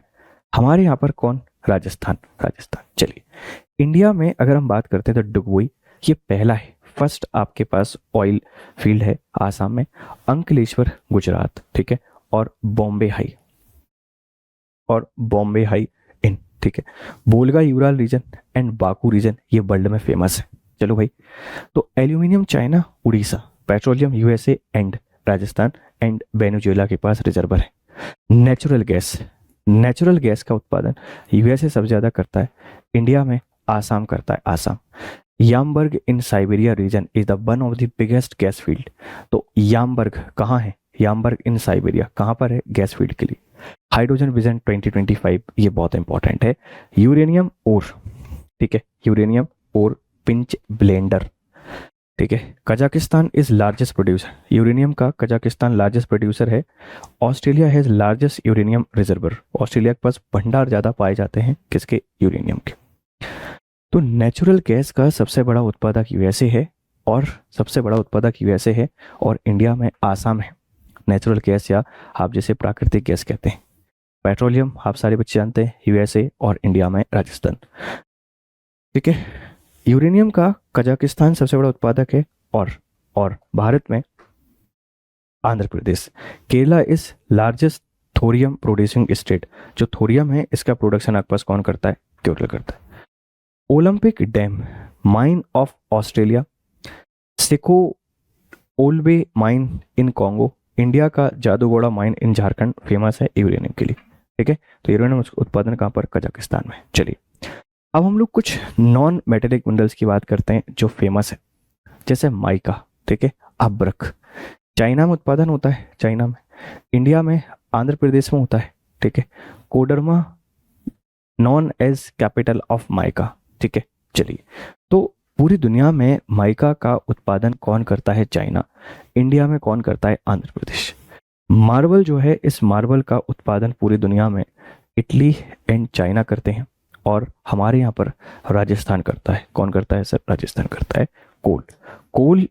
हमारे यहाँ पर कौन? राजस्थान, राजस्थान। चलिए, इंडिया में अगर हम बात करते हैं तो डुगुई ये पहला है, फर्स्ट आपके पास ऑयल फील्ड है आसाम में। अंकलेश्वर गुजरात, ठीक है। और बॉम्बे हाई, और बॉम्बे हाई इन, ठीक है। Volga Ural region and Baku region ये वर्ल्ड में फेमस है। चलो भाई, तो aluminium China, Orissa, petroleum USA and Rajasthan and Venezuela के पास रिजर्वर है। नेचुरल गैस, नेचुरल गैस का उत्पादन यूएसए सबसे ज्यादा करता है, इंडिया में आसाम करता है, Assam. Yamburg in Siberia region is the one of the biggest gas field. तो यामबर्ग कहाँ है? यामबर्ग इन साइबेरिया कहाँ पर है? गैस फील्ड के लिए। हाइड्रोजन विजन 2025 ये बहुत इंपॉर्टेंट है। यूरेनियम ओर, ठीक है, यूरेनियम और पिंच ब्लेंडर, ठीक है। Kazakhstan is largest producer, uranium का कजाकिस्तान लार्जेस्ट प्रोड्यूसर है। Australia has largest uranium reservoir, Australia के पास भंडार ज्यादा पाए जाते हैं किसके? यूरेनियम के। तो नेचुरल गैस का सबसे बड़ा उत्पादक यूएसए है, और सबसे बड़ा उत्पादक यूएसए है, और इंडिया में आसाम है। नेचुरल गैस या आप जैसे प्राकृतिक गैस कहते हैं। पेट्रोलियम आप सारे बच्चे जानते हैं, यूएसए, और इंडिया में राजस्थान, ठीक है। यूरेनियम का कजाकिस्तान सबसे बड़ा उत्पादक है, और भारत में Andhra Pradesh. Kerala is largest thorium producing state. जो थोरियम है इसका प्रोडक्शन आपके पास कौन करता है? केरला करता है। Olympic Dam mine of Australia, Shinkolobwe mine in Congo. India का Jaduguda mine in Jharkhand famous है यूरेनियम के लिए, ठीक है। तो यूरेनियम उत्पादन कहाँ पर? कजाकिस्तान में। चलिए, अब हम लोग कुछ नॉन मेटेलिक मिनरल्स की बात करते हैं जो फेमस है, जैसे माइका, ठीक है, अब्रक। चाइना में उत्पादन होता है, चाइना में। इंडिया में आंध्र प्रदेश में होता है, ठीक है। Koderma known as capital of mica, ठीक है। चलिए, तो पूरी दुनिया में माइका का उत्पादन कौन करता है? चाइना। इंडिया में कौन करता है? आंध्र प्रदेश। मार्बल जो है, इस मार्बल का उत्पादन पूरी दुनिया में इटली एंड चाइना करते हैं, और हमारे यहाँ पर राजस्थान करता है। कौन करता है सर? राजस्थान करता है। कोल, कोल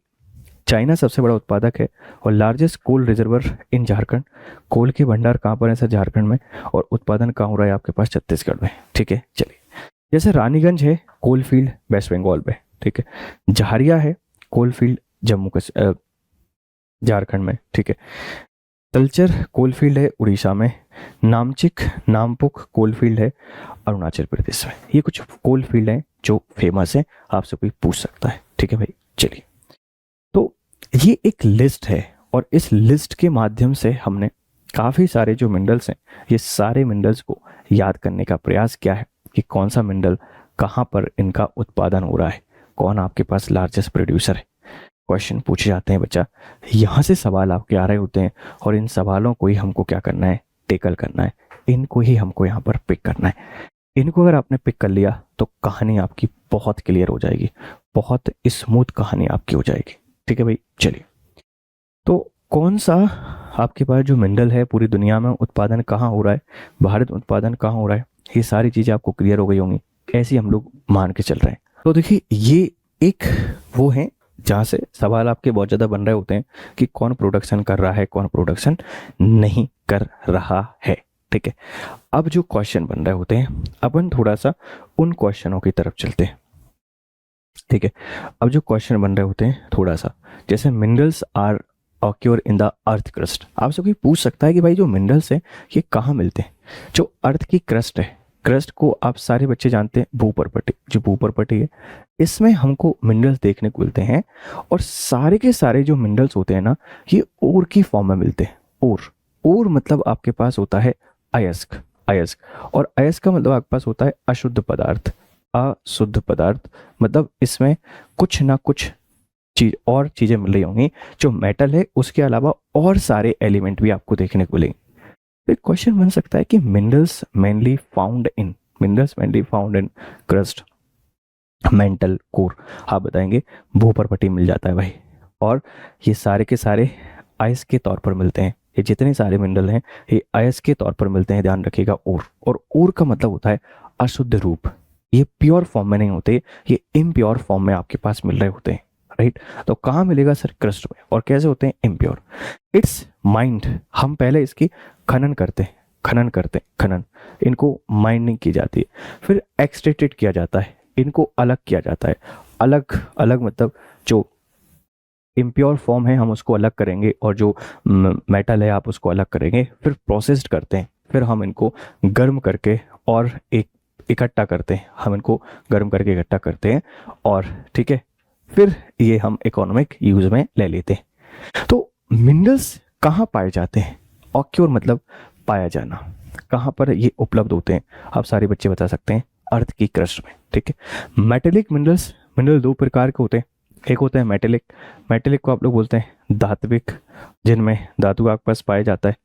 चाइना सबसे बड़ा उत्पादक है, और लार्जेस्ट कोल रिजर्वर इन झारखंड। कोल के भंडार कहाँ पर है सर? झारखंड में। और उत्पादन कहाँ हो रहा है आपके पास? छत्तीसगढ़ में, ठीक है। चलिए, जैसे रानीगंज है कोल फील्ड वेस्ट बंगाल में, ठीक है। झारिया है कोल फील्ड जम्मू कश्मीर झारखंड में, ठीक है। तलचर कोल फील्ड है उड़ीसा में। नामचिक नामपुक कोल फील्ड है अरुणाचल प्रदेश में। ये कुछ कोल फील्ड हैं जो फेमस हैं, आपसे कोई पूछ सकता है, ठीक है भाई। चलिए, तो ये एक लिस्ट है, और इस लिस्ट के माध्यम से हमने काफ़ी सारे जो मिनरल्स हैं, ये सारे मिनरल्स को याद करने का प्रयास किया है कि कौन सा मिनरल कहाँ पर इनका उत्पादन हो रहा है, कौन आपके पास लार्जेस्ट प्रोड्यूसर है। क्वेश्चन पूछे जाते हैं बच्चा, यहाँ से सवाल आपके आ रहे होते हैं, और इन सवालों को ही हमको क्या करना है? टेकल करना है, इनको ही हमको यहाँ पर पिक करना है। इनको अगर आपने पिक कर लिया तो कहानी आपकी बहुत क्लियर हो जाएगी, बहुत स्मूथ कहानी आपकी हो जाएगी, ठीक है भाई। चलिए, तो कौन सा आपके पास जो मिनरल है पूरी दुनिया में उत्पादन कहाँ हो रहा है, भारत उत्पादन कहाँ हो रहा है, ये सारी चीज़ें आपको क्लियर हो गई होंगी, ऐसे हम लोग मान के चल रहे हैं। तो देखिए, ये एक वो है जहाँ से सवाल आपके बहुत ज़्यादा बन रहे होते हैं कि कौन प्रोडक्शन कर रहा है, कौन प्रोडक्शन नहीं कर रहा है, ठीक है। अब जो क्वेश्चन बन रहे होते हैं, अपन थोड़ा सा उन क्वेश्चनों की तरफ चलते हैं, ठीक है। अब जो क्वेश्चन बन रहे होते हैं थोड़ा सा, जैसे minerals are occur in the earth crust. आपसे कोई पूछ सकता है कि भाई जो मिनरल्स हैं ये कहाँ मिलते हैं? जो अर्थ की क्रस्ट है, क्रस्ट को आप सारे बच्चे जानते हैं, भूपर्पटी, जो भूपर्पटी है, इसमें हमको मिनरल्स देखने को मिलते हैं। और सारे के सारे जो मिनरल्स होते हैं ना, ये ओर की फॉर्म में मिलते हैं। ओर मतलब आपके पास होता है अयस्क, अयस्क। और अयस्क का मतलब आपके पास होता है अशुद्ध पदार्थ, अशुद्ध पदार्थ, मतलब इसमें कुछ ना कुछ और चीजें मिल रही होंगी जो मेटल है, उसके अलावा और सारे एलिमेंट भी आपको देखने को मिलेंगे। तो एक क्वेश्चन बन सकता है कि minerals mainly found in crust, mantle core. आप बताएंगे भूपर्पटी मिल जाता है भाई, और ये सारे के सारे आयस के तौर पर मिलते हैं। ये जितने सारे मिनरल हैं ये आयस के तौर पर मिलते हैं, ध्यान रखिएगा। और ओर का मतलब होता है अशुद्ध रूप। ये प्योर फॉर्म में नहीं होते, ये इम्प्योर फॉर्म में आपके पास मिल रहे होते हैं, राइट। तो कहाँ मिलेगा सर? क्रस्ट में। और कैसे होते हैं? इम्प्योर। इट्स माइंड, हम पहले इसकी खनन, इनको माइनिंग की जाती है, फिर एक्सट्रैक्टेड किया जाता है, इनको अलग किया जाता है। अलग अलग मतलब जो इम्प्योर फॉर्म है हम उसको अलग करेंगे, और जो मेटल है आप उसको अलग करेंगे, फिर प्रोसेस्ड करते हैं, फिर हम इनको गर्म करके और एक इकट्ठा करते हैं, और ठीक है, फिर ये हम इकोनॉमिक यूज में ले लेते हैं। तो मिनरल्स कहाँ पाए जाते हैं? ऑक्योर मतलब पाया जाना। कहाँ पर ये उपलब्ध होते हैं? आप सारे बच्चे बता सकते हैं, अर्थ की क्रस्ट में, ठीक है। मेटेलिक मिनरल्स, मिनरल दो प्रकार के होते हैं। एक होता है मेटेलिक को आप लोग बोलते हैं धात्विक, जिनमें धातु आपके पास पाया जाता है।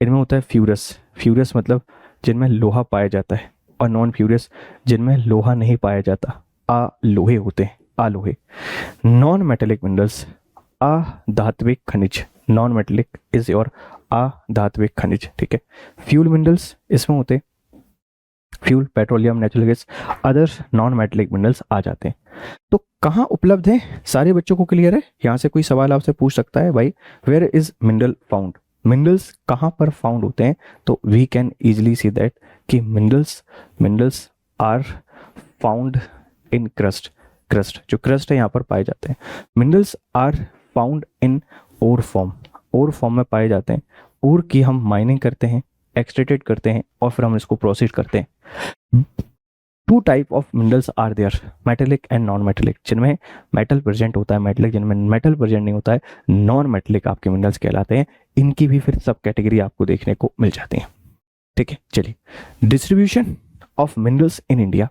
इनमें होता है फ्यूरस मतलब जिनमें लोहा पाया जाता है, और नॉन फ्यूरस जिनमें लोहा नहीं पाया जाता, अलोहे होते हैं, अलोहे। नॉन मेटेलिक मिनरल्स, अधात्विक खनिज, नॉन मेटेलिक इज योर अधात्विक खनिज, ठीक है। फ्यूल मिनरल्स इसमें होते हैं fuel, petroleum, natural gas, other non metallic minerals आ जाते हैं। तो कहाँ उपलब्ध है? सारे बच्चों को क्लियर है? यहाँ से कोई सवाल आपसे पूछ सकता है, भाई where is mineral found, minerals कहाँ पर फाउंड होते हैं? तो we can easily see that कि minerals are found in crust, जो क्रस्ट है यहाँ पर पाए जाते हैं। Minerals are found in ore form में पाए जाते हैं। ओर की हम माइनिंग करते हैं, एक्सट्रैक्टेड करते हैं, और फिर हम इसको प्रोसेस करते हैं। Two type of minerals are there, metallic and non metallic, जिनमें मेटल प्रेजेंट होता है मेटेलिक, जिनमें मेटल प्रेजेंट नहीं होता है नॉन मेटेलिक आपके मिनरल्स कहलाते हैं। इनकी भी फिर सब कैटेगरी आपको देखने को मिल जाती है, ठीक है। चलिए, distribution of minerals in India.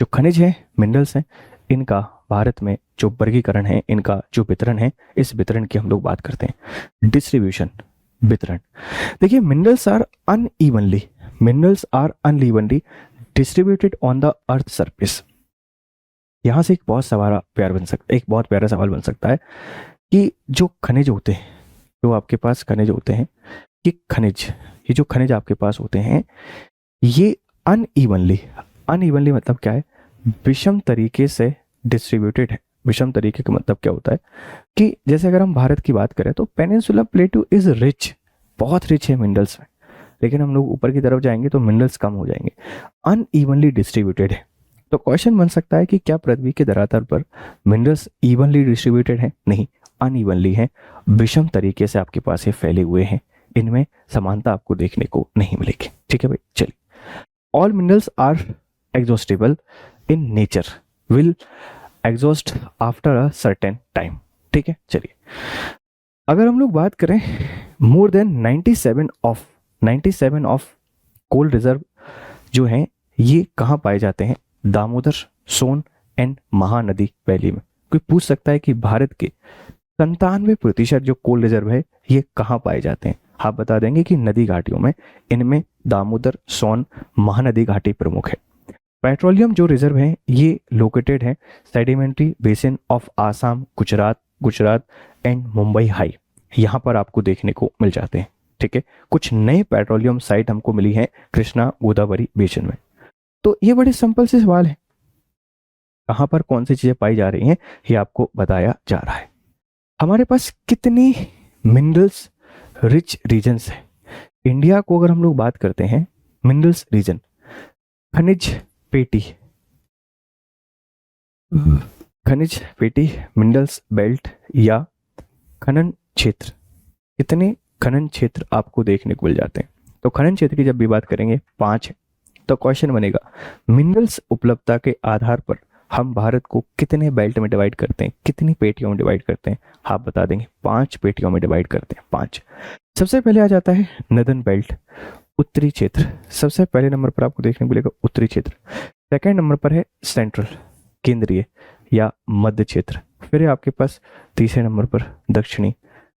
जो खनिज है, मिनरल्स हैं, इनका भारत में जो वर्गीकरण है, इनका जो वितरण है, इस वितरण की हम लोग बात करते हैं। डिस्ट्रीब्यूशन, वितरण। देखिए, minerals are unevenly distributed on the earth surface. यहां से एक बहुत प्यारा सवाल बन सकता है कि जो खनिज होते हैं, जो आपके पास खनिज होते हैं, ये जो खनिज आपके पास होते हैं, ये अनइवनली मतलब क्या है? विषम तरीके से डिस्ट्रीब्यूटेड है। विषम तरीके का मतलब क्या होता है कि जैसे अगर हम भारत की बात करें तो पेनिनसुला प्लेटू इज रिच, बहुत रिच है मिनरल्स में, लेकिन हम लोग ऊपर की तरफ जाएंगे तो मिनरल्स कम हो जाएंगे। अनइवनली डिस्ट्रीब्यूटेड है। तो क्वेश्चन बन सकता है कि क्या पृथ्वी के धरातल पर मिनरल्स इवनली डिस्ट्रीब्यूटेड है? नहीं, अनइवनली है, विषम तरीके से आपके पास ये फैले हुए हैं, इनमें समानता आपको देखने को नहीं मिलेगी, ठीक है भाई। चलिए, all minerals are exhaustible in nature, will exhaust after a certain time, ठीक है। चलिए, अगर हम लोग बात करें, more than 97 of coal reserve जो हैं, ये कहाँ पाए जाते हैं? दामोदर, सोन एंड महानदी वैली में। कोई पूछ सकता है कि भारत के 97% जो कोल रिजर्व है ये कहाँ पाए जाते हैं? आप बता देंगे कि नदी घाटियों में, इनमें दामोदर, सोन, महानदी घाटी प्रमुख है। पेट्रोलियम जो रिजर्व है ये लोकेटेड है sedimentary basin of Assam, Gujarat and Mumbai high, यहाँ पर आपको देखने को मिल जाते हैं, ठीक है। कुछ नए पेट्रोलियम साइट हमको मिली है कृष्णा गोदावरी बेसिन में। तो ये बड़े सिंपल से सवाल है, कहाँ पर कौन सी चीजें पाई जा रही हैं ये आपको बताया जा रहा है। हमारे पास कितनी मिनरल्स रिच रीजन्स है? इंडिया को अगर हम लोग बात करते हैं मिनरल्स रीजन, खनिज पेटी, मिनरल्स बेल्ट या खनन क्षेत्र, कितने खनन क्षेत्र आपको देखने को मिल जाते हैं? तो खनन क्षेत्र की जब भी बात करेंगे 5 है। तो क्वेश्चन बनेगा, मिनरल्स उपलब्धता के आधार पर हम भारत को कितने बेल्ट में डिवाइड करते हैं, कितनी पेटियों में डिवाइड करते हैं? आप बता देंगे 5 पेटियों में डिवाइड करते हैं, 5। सबसे पहले आ जाता है नदन बेल्ट, उत्तरी क्षेत्र। सबसे पहले नंबर पर आपको देखने को मिलेगा उत्तरी क्षेत्र। सेकेंड नंबर पर है सेंट्रल, केंद्रीय या मध्य क्षेत्र। फिर है आपके पास तीसरे नंबर पर दक्षिणी,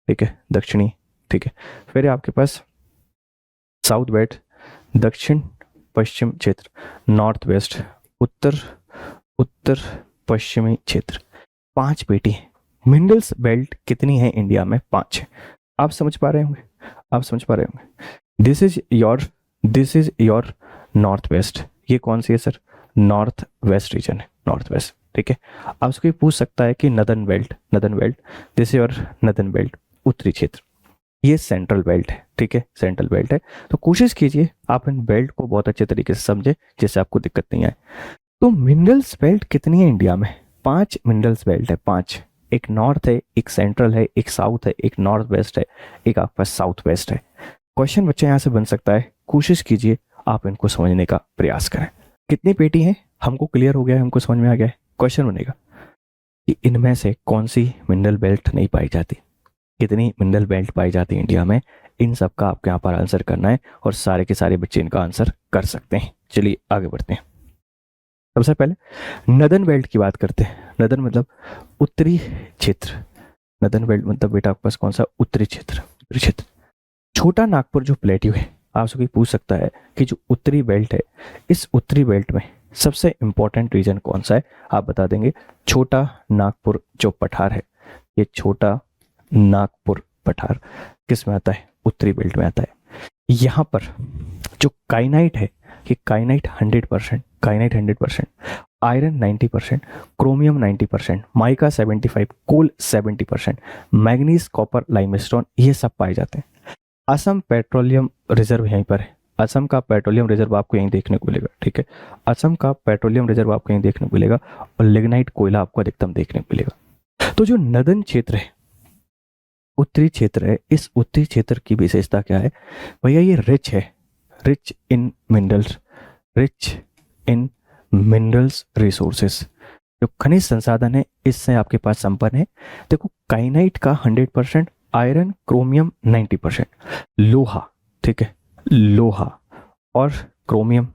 ठीक है, दक्षिणी, ठीक है। फिर है आपके पास साउथ बेल्ट, दक्षिण पश्चिम क्षेत्र, नॉर्थ वेस्ट, उत्तर उत्तर पश्चिमी क्षेत्र। 5 पेटी है। मिनरल्स बेल्ट कितनी है इंडिया में? 5 है। आप समझ पा रहे होंगे, आप समझ पा रहे होंगे। This is your north west. ये कौन सी है सर? नॉर्थ वेस्ट रीजन है, नॉर्थ वेस्ट, ठीक है। आपसे कोई पूछ सकता है कि northern belt, northern belt, this is your northern belt, उत्तरी क्षेत्र। ये सेंट्रल बेल्ट है, ठीक है, सेंट्रल बेल्ट है। तो कोशिश कीजिए आप इन बेल्ट को बहुत अच्छे तरीके से समझे, जिससे आपको दिक्कत नहीं आए। तो मिनरल्स बेल्ट कितनी है इंडिया में? 5 मिनरल्स बेल्ट है, 5। एक नॉर्थ है, एक सेंट्रल है, एक साउथ है, एक नॉर्थ वेस्ट है, एक आपके पास साउथ वेस्ट है। क्वेश्चन बच्चे यहाँ से बन सकता है, कोशिश कीजिए आप इनको समझने का प्रयास करें। कितनी पेटी है हमको क्लियर हो गया है, हमको समझ में आ गया है। क्वेश्चन बनेगा कि इनमें से कौन सी मिनरल बेल्ट नहीं पाई जाती, कितनी मिनरल बेल्ट पाई जाती है इंडिया में। इन सब का आपको यहाँ पर आंसर करना है और सारे के सारे बच्चे इनका आंसर कर सकते हैं। चलिए आगे बढ़ते हैं। सबसे पहले नदर्न बेल्ट की बात करते हैं। नदर्न मतलब उत्तरी क्षेत्र। नदर्न बेल्ट मतलब बेटा आपके पास कौन सा? उत्तरी क्षेत्र, उत्तरी क्षेत्र। छोटा नागपुर जो प्लेट्यू है, आपसे कोई पूछ सकता है कि जो उत्तरी बेल्ट है, इस उत्तरी बेल्ट में सबसे इंपॉर्टेंट रीजन कौन सा है? आप बता देंगे छोटा नागपुर जो पठार है। ये छोटा नागपुर पठार किस में आता है? उत्तरी बेल्ट में आता है। यहाँ पर जो काइनाइट है, कि काइनाइट 100%, काइनाइट 100%, आयरन 90%, क्रोमियम 90%, माइका 75%, कोल 70%, मैग्नीज, कॉपर, लाइमस्टोन, ये सब पाए जाते हैं। असम पेट्रोलियम रिजर्व यहीं पर है। असम का पेट्रोलियम रिजर्व आपको यहीं देखने को मिलेगा, ठीक है। असम का पेट्रोलियम रिजर्व आपको यहीं देखने को मिलेगा और लिग्नाइट कोयला आपको अधिकतम देखने को मिलेगा। तो जो नदर्न क्षेत्र है, उत्तरी क्षेत्र है, इस उत्तरी क्षेत्र की विशेषता क्या है भैया? ये रिच है, rich in minerals, rich in minerals resources. जो खनिज संसाधन है इससे आपके पास संपन्न है। देखो काइनाइट का 100%, आयरन, क्रोमियम 90%, लोहा, ठीक है, लोहा और क्रोमियम,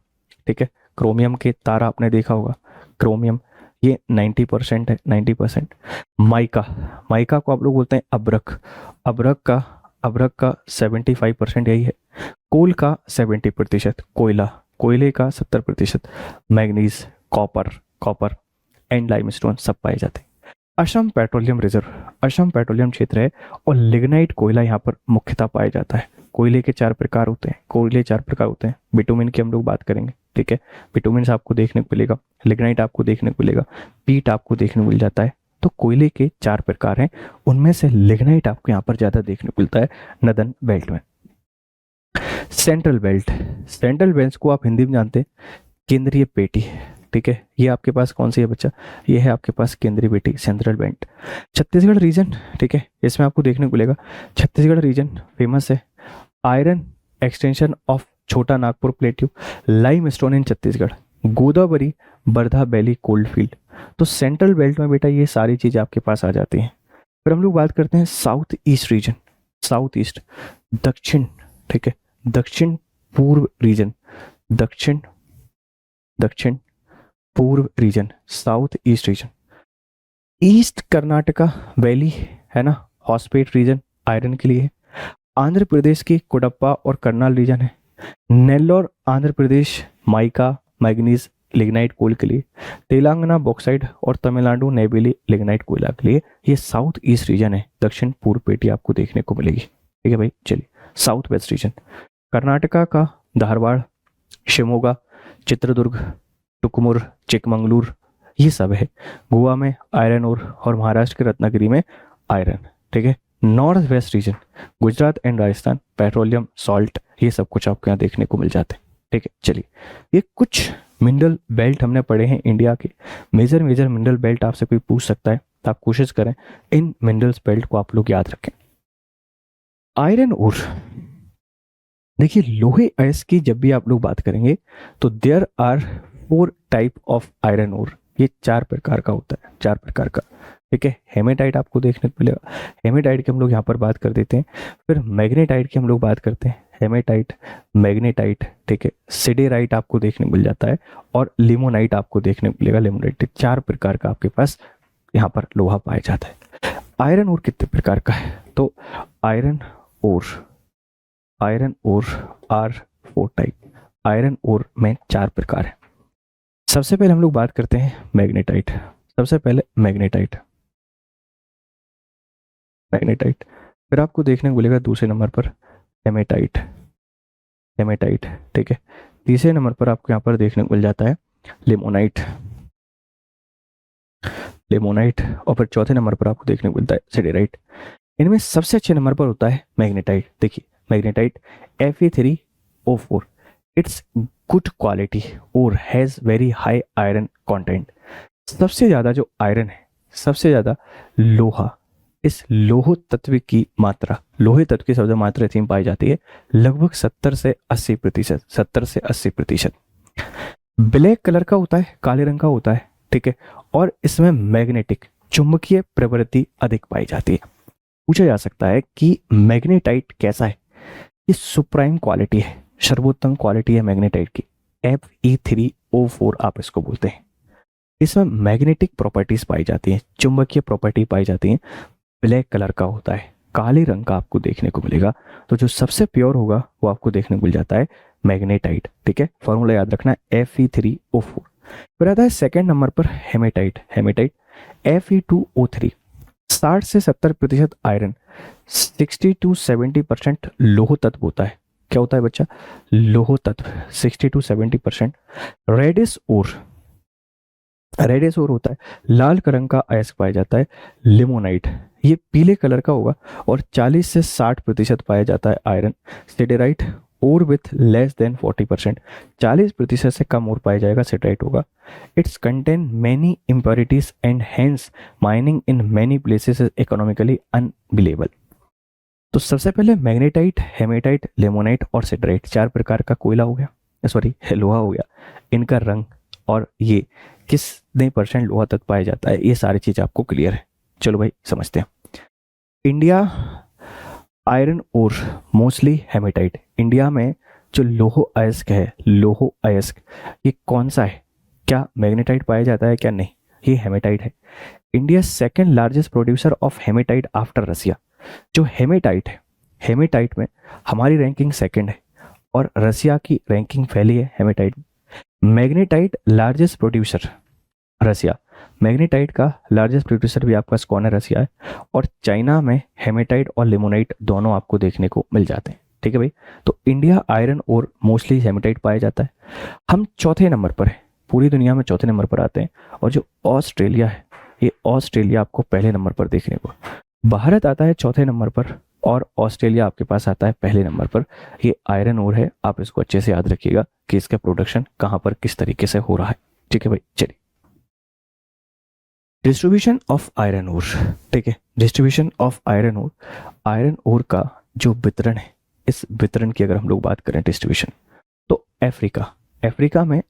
ठीक है, क्रोमियम के तारा आपने देखा होगा, क्रोमियम ये 90% है, 90%। माइका, माइका को आप लोग बोलते हैं अब्रक, अब्रक का 75% यही है। कोल का 70%, कोयला, कोयले का 70%, मैग्नीज, कॉपर एंड लाइमस्टोन सब पाए जाते हैं। Assam petroleum reserve, Assam petroleum क्षेत्र है और लिग्नाइट कोयला यहाँ पर मुख्यतः पाया जाता है। कोयले के 4 प्रकार होते हैं, कोयले 4 प्रकार होते हैं। बिटुमिन की हम लोग बात करेंगे, ठीक है, बिटुमिन आपको देखने को मिलेगा, लिग्नाइट आपको देखने को मिलेगा, पीट आपको देखने को मिल जाता है। तो कोयले के 4 प्रकार हैं, उनमें से लिग्नाइट आपको यहाँ पर ज्यादा देखने को मिलता है नदर्न बेल्ट में। सेंट्रल बेल्ट, सेंट्रल बेल्ट को आप हिंदी में जानते हैं केंद्रीय पेटी, ठीक है। ये आपके पास कौन सी है बच्चा? ये है आपके पास केंद्रीय पेटी, सेंट्रल बेल्ट। छत्तीसगढ़ रीजन, ठीक है, इसमें आपको देखने को मिलेगा छत्तीसगढ़ रीजन फेमस है। Iron extension of Chota Nagpur plateau, limestone in Chhattisgarh, Godavari Wardha valley coal field. तो सेंट्रल बेल्ट में बेटा ये सारी चीज आपके पास आ जाती हैं। फिर हम लोग बात करते हैं south east region, south east, दक्षिण, ठीक है, दक्षिण पूर्व रीजन, दक्षिण पूर्व region, south east region. East Karnataka valley है ना, हॉस्पेट रीजन आयरन के लिए है। आंध्र प्रदेश की कोडप्पा और कर्नाल रीजन है। Nellore Andhra Pradesh mica, manganese, lignite कोल के लिए। तेलंगाना बॉक्साइट और तमिलनाडु नेवेली लिग्नाइट कोयला के लिए। ये साउथ ईस्ट रीजन है, दक्षिण पूर्व पेटी आपको देखने को मिलेगी, ठीक है भाई। चलिए साउथ वेस्ट रीजन, कर्नाटका का धारवाड़, शिमोगा, चित्रदुर्ग, टुकमुर, चिकमंगलूर, ये सब है। गोवा में आयरन और महाराष्ट्र के रत्नागिरी में आयरन, ठीक है। North west region, Gujarat and Rajasthan, petroleum, salt, ये सब कुछ आपको यहाँ देखने को मिल जाते हैं, ठीक है। चलिए ये कुछ मिनरल बेल्ट हमने पढ़े हैं इंडिया के। मेजर मिनरल बेल्ट आपसे कोई पूछ सकता है तो आप कोशिश करें इन मिनरल्स बेल्ट को आप लोग याद रखें। आयरन ओर, देखिए लोहे अयस्क की जब भी आप लोग बात करेंगे तो there are 4 type of iron ore. ये 4 प्रकार का होता है, 4 प्रकार का, ठीक है। हेमेटाइट आपको देखने को मिलेगा, हेमेटाइट की हम लोग यहाँ पर बात कर देते हैं। फिर मैग्नेटाइट की हम लोग बात करते हैं, हेमेटाइट, मैग्नेटाइट, ठीक है, सिडेराइट आपको देखने को मिल जाता है और लिमोनाइट आपको देखने को मिलेगा। लिमोनाइट 4 प्रकार का आपके पास यहाँ पर लोहा पाया जाता है। आयरन ओर कितने प्रकार का है? तो iron ore are 4 type. Iron ore में 4 प्रकार है। सबसे पहले हम लोग बात करते हैं मैग्नेटाइट। सबसे पहले मैग्नेटाइट, फिर आपको देखने को मिलेगा दूसरे नंबर पर हेमेटाइट, ठीक है। तीसरे नंबर पर आपको यहाँ पर देखने को मिल जाता है लिमोनाइट, और फिर चौथे नंबर पर आपको देखने को मिलता है सिडेराइट। इनमें सबसे अच्छे नंबर पर होता है मैग्नेटाइट। देखिए magnetite Fe3O4, it's good quality और has very high iron content. सबसे ज़्यादा जो आयरन है, सबसे ज़्यादा लोहा, इस लोह तत्व की मात्रा, लोहे तत्व की सबसे मात्रा इसमें पाई जाती है लगभग 70 से 80%। ब्लैक कलर का होता है, काले रंग का होता है, ठीक है, और इसमें मैग्नेटिक, चुंबकीय प्रवृत्ति अधिक पाई जाती है। पूछा जा सकता है कि मैग्नेटाइट कैसा है? ये सुप्राइम क्वालिटी है, सर्वोत्तम क्वालिटी है मैग्नेटाइट की। Fe3O4 आप इसको बोलते हैं। इसमें मैग्नेटिक प्रॉपर्टीज पाई जाती हैं, चुंबकीय प्रॉपर्टी पाई जाती हैं। ब्लैक कलर का होता है, काले रंग का आपको देखने को मिलेगा। तो जो सबसे प्योर होगा वो आपको देखने को मिल जाता है मैग्नेटाइट, ठीक है। फॉर्मूला याद रखना है Fe3O4। फिर आता है सेकेंड नंबर पर हेमेटाइट, Fe2O3। 60 से 70% आयरन, 60 to 70% लोह तत्व होता है। क्या होता है बच्चा? लोह तत्व 60 to 70%। रेडिस ओर होता है, लाल रंग का अयस्क पाया जाता है लिमोनाइट, ये पीले कलर का होगा और 40 से 60% पाया जाता है आयरन। सिडेराइट और विथ लेस देन 40%, 40% से कम और पाया जाएगा सिडेराइट होगा। It's contain many impurities and hence mining in many places is economically unbelievable. तो सबसे पहले मैग्नेटाइट, हेमेटाइट, लेमोनाइट और सिडराइट 4 प्रकार का कोयला हो गया, सॉरी लोहा हो गया। इनका रंग और ये कितने % लोहा तक पाया जाता है, ये सारी चीज आपको क्लियर है। चलो भाई समझते हैं। इंडिया आयरन और मोस्टली हेमेटाइट। इंडिया में जो लोह अयस्क है, लोह अयस्क, ये कौन सा है? क्या मैग्नेटाइट पाया जाता है क्या? नहीं, ये हेमेटाइट है। India second largest producer of hematite after Russia. जो हेमेटाइट है, हेमेटाइट में हमारी रैंकिंग सेकंड है और रसिया की रैंकिंग पहली है हेमेटाइट। मैग्नेटाइट लार्जेस्ट प्रोड्यूसर रसिया, मैग्नेटाइट का लार्जेस्ट प्रोड्यूसर भी आपका कौन है? रसिया है। और चाइना में हेमेटाइट और लिमोनाइट दोनों आपको देखने को मिल जाते हैं, ठीक है भाई। तो इंडिया आयरन और मोस्टली हेमेटाइट पाया जाता है। हम चौथे नंबर पर है, पूरी दुनिया में चौथे नंबर पर आते हैं। और जो ऑस्ट्रेलिया है, ये ऑस्ट्रेलिया आपको पहले नंबर पर देखने को, भारत आता है चौथे नंबर पर और ऑस्ट्रेलिया आपके पास आता है पहले नंबर पर। ये आयरन ओर है, आप इसको अच्छे से याद रखिएगा कि इसका प्रोडक्शन कहाँ पर किस तरीके से हो रहा है, ठीक है भाई। चलिए, डिस्ट्रीब्यूशन ऑफ आयरन ओर, ठीक है। डिस्ट्रीब्यूशन ऑफ आयरन ओर का जो वितरण है, इस वितरण की अगर हम लोग बात करें डिस्ट्रीब्यूशन, तो अफ्रीका में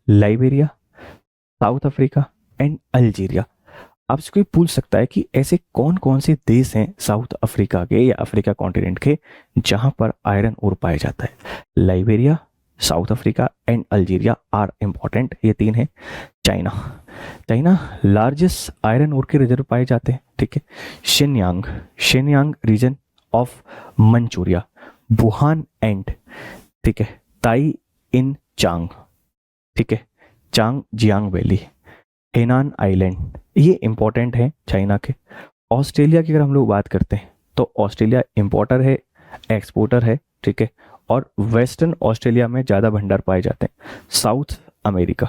Liberia, South Africa and Algeria. आपसे कोई पूछ सकता है कि ऐसे कौन कौन से देश हैं साउथ अफ्रीका के या अफ्रीका कॉन्टिनेंट के जहां पर आयरन ओर पाया जाता है? Liberia, South Africa and Algeria are important, ये 3 हैं। चाइना लार्जेस्ट आयरन ओर के रिजर्व पाए जाते हैं, ठीक है। Shenyang region of Manchuria, Wuhan and, ठीक है, ताई इन चांग, ठीक है, Chang Jiang valley, Hainan island, ये इंपॉर्टेंट है चाइना के। ऑस्ट्रेलिया की अगर हम लोग बात करते हैं तो ऑस्ट्रेलिया इंपोर्टर है, एक्सपोर्टर है, ठीक है। और वेस्टर्न ऑस्ट्रेलिया में ज़्यादा भंडार पाए जाते हैं। साउथ अमेरिका,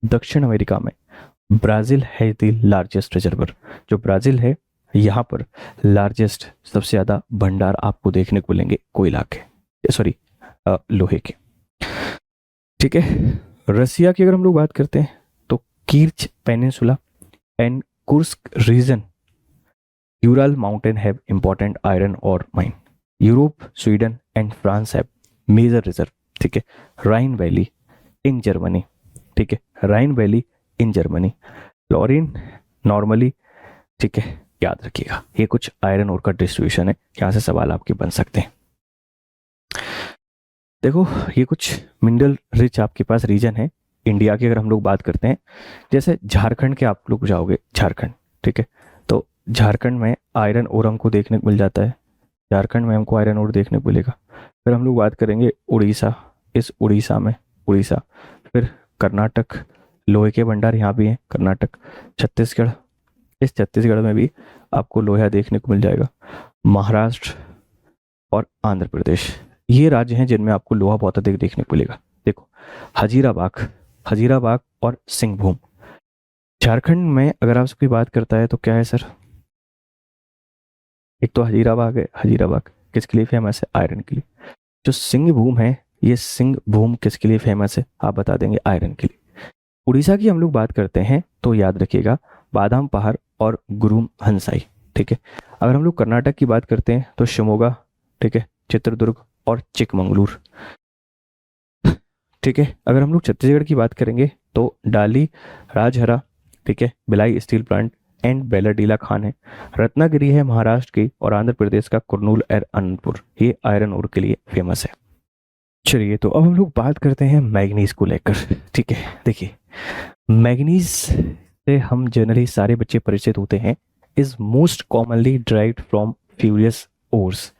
दक्षिण अमेरिका में ब्राज़ील है द लार्जेस्ट रिजर्वर। जो ब्राज़ील है यहाँ पर लार्जेस्ट, सबसे ज़्यादा भंडार आपको देखने को मिलेंगे कोयला के, सॉरी लोहे के, ठीक है। रसिया की अगर हम लोग बात करते हैं तो Kerch Peninsula and Kursk region, Ural mountain have important iron ore mine. Europe, Sweden and France have major reserve, ठीक है। राइन वैली इन जर्मनी, ठीक है, राइन वैली इन जर्मनी, फ्लोरिन नॉर्मली, ठीक है, याद रखिएगा। ये कुछ आयरन ओर का डिस्ट्रीब्यूशन है, यहाँ से सवाल आपके बन सकते हैं। देखो, ये कुछ मिनरल रिच आपके पास रीजन है इंडिया की। अगर हम लोग बात करते हैं, जैसे झारखंड के आप लोग जाओगे, झारखंड, ठीक है, तो झारखंड में आयरन ओर हमको देखने को मिल जाता है। झारखंड में हमको आयरन ओर देखने को मिलेगा। फिर हम लोग बात करेंगे उड़ीसा, इस उड़ीसा में, उड़ीसा, फिर कर्नाटक, लोहे के भंडार यहाँ भी हैं, कर्नाटक, छत्तीसगढ़, इस छत्तीसगढ़ में भी आपको लोहा देखने को मिल जाएगा। महाराष्ट्र और आंध्र प्रदेश, ये राज्य हैं जिनमें आपको लोहा बहुत अधिक देखने को मिलेगा। देखो, हजीराबाग, हजीराबाग और सिंहभूम, झारखंड में अगर आपसे कोई बात करता है तो क्या है सर? एक तो हजीराबाग है, हजीराबाग किसके लिए फेमस है? आयरन के लिए। जो सिंहभूम है, ये सिंहभूम किसके लिए फेमस है? आप बता देंगे आयरन के लिए। उड़ीसा की हम लोग बात करते हैं तो याद रखिएगा बादाम पहाड़ और गुरुम हंसाई, ठीक है। अगर हम लोग कर्नाटक की बात करते हैं तो शिमोगा, ठीक है, चित्रदुर्ग और चिकमंगलूर, ठीक है। अगर हम लोग छत्तीसगढ़ की बात करेंगे तो डाली, राजहरा, ठीक है, Bhilai steel plant and Bailadila Khan है। रत्नागिरी है महाराष्ट्र की, और आंध्र प्रदेश का कुर्नूल और अनंतपुर, ये आयरन ओर के लिए फेमस है। चलिए, तो अब हम लोग बात करते हैं मैग्नीज को लेकर, ठीक है। देखिए, मैग्नीज से हम जनरली सारे बच्चे परिचित होते हैं, is most commonly derived from furious ores.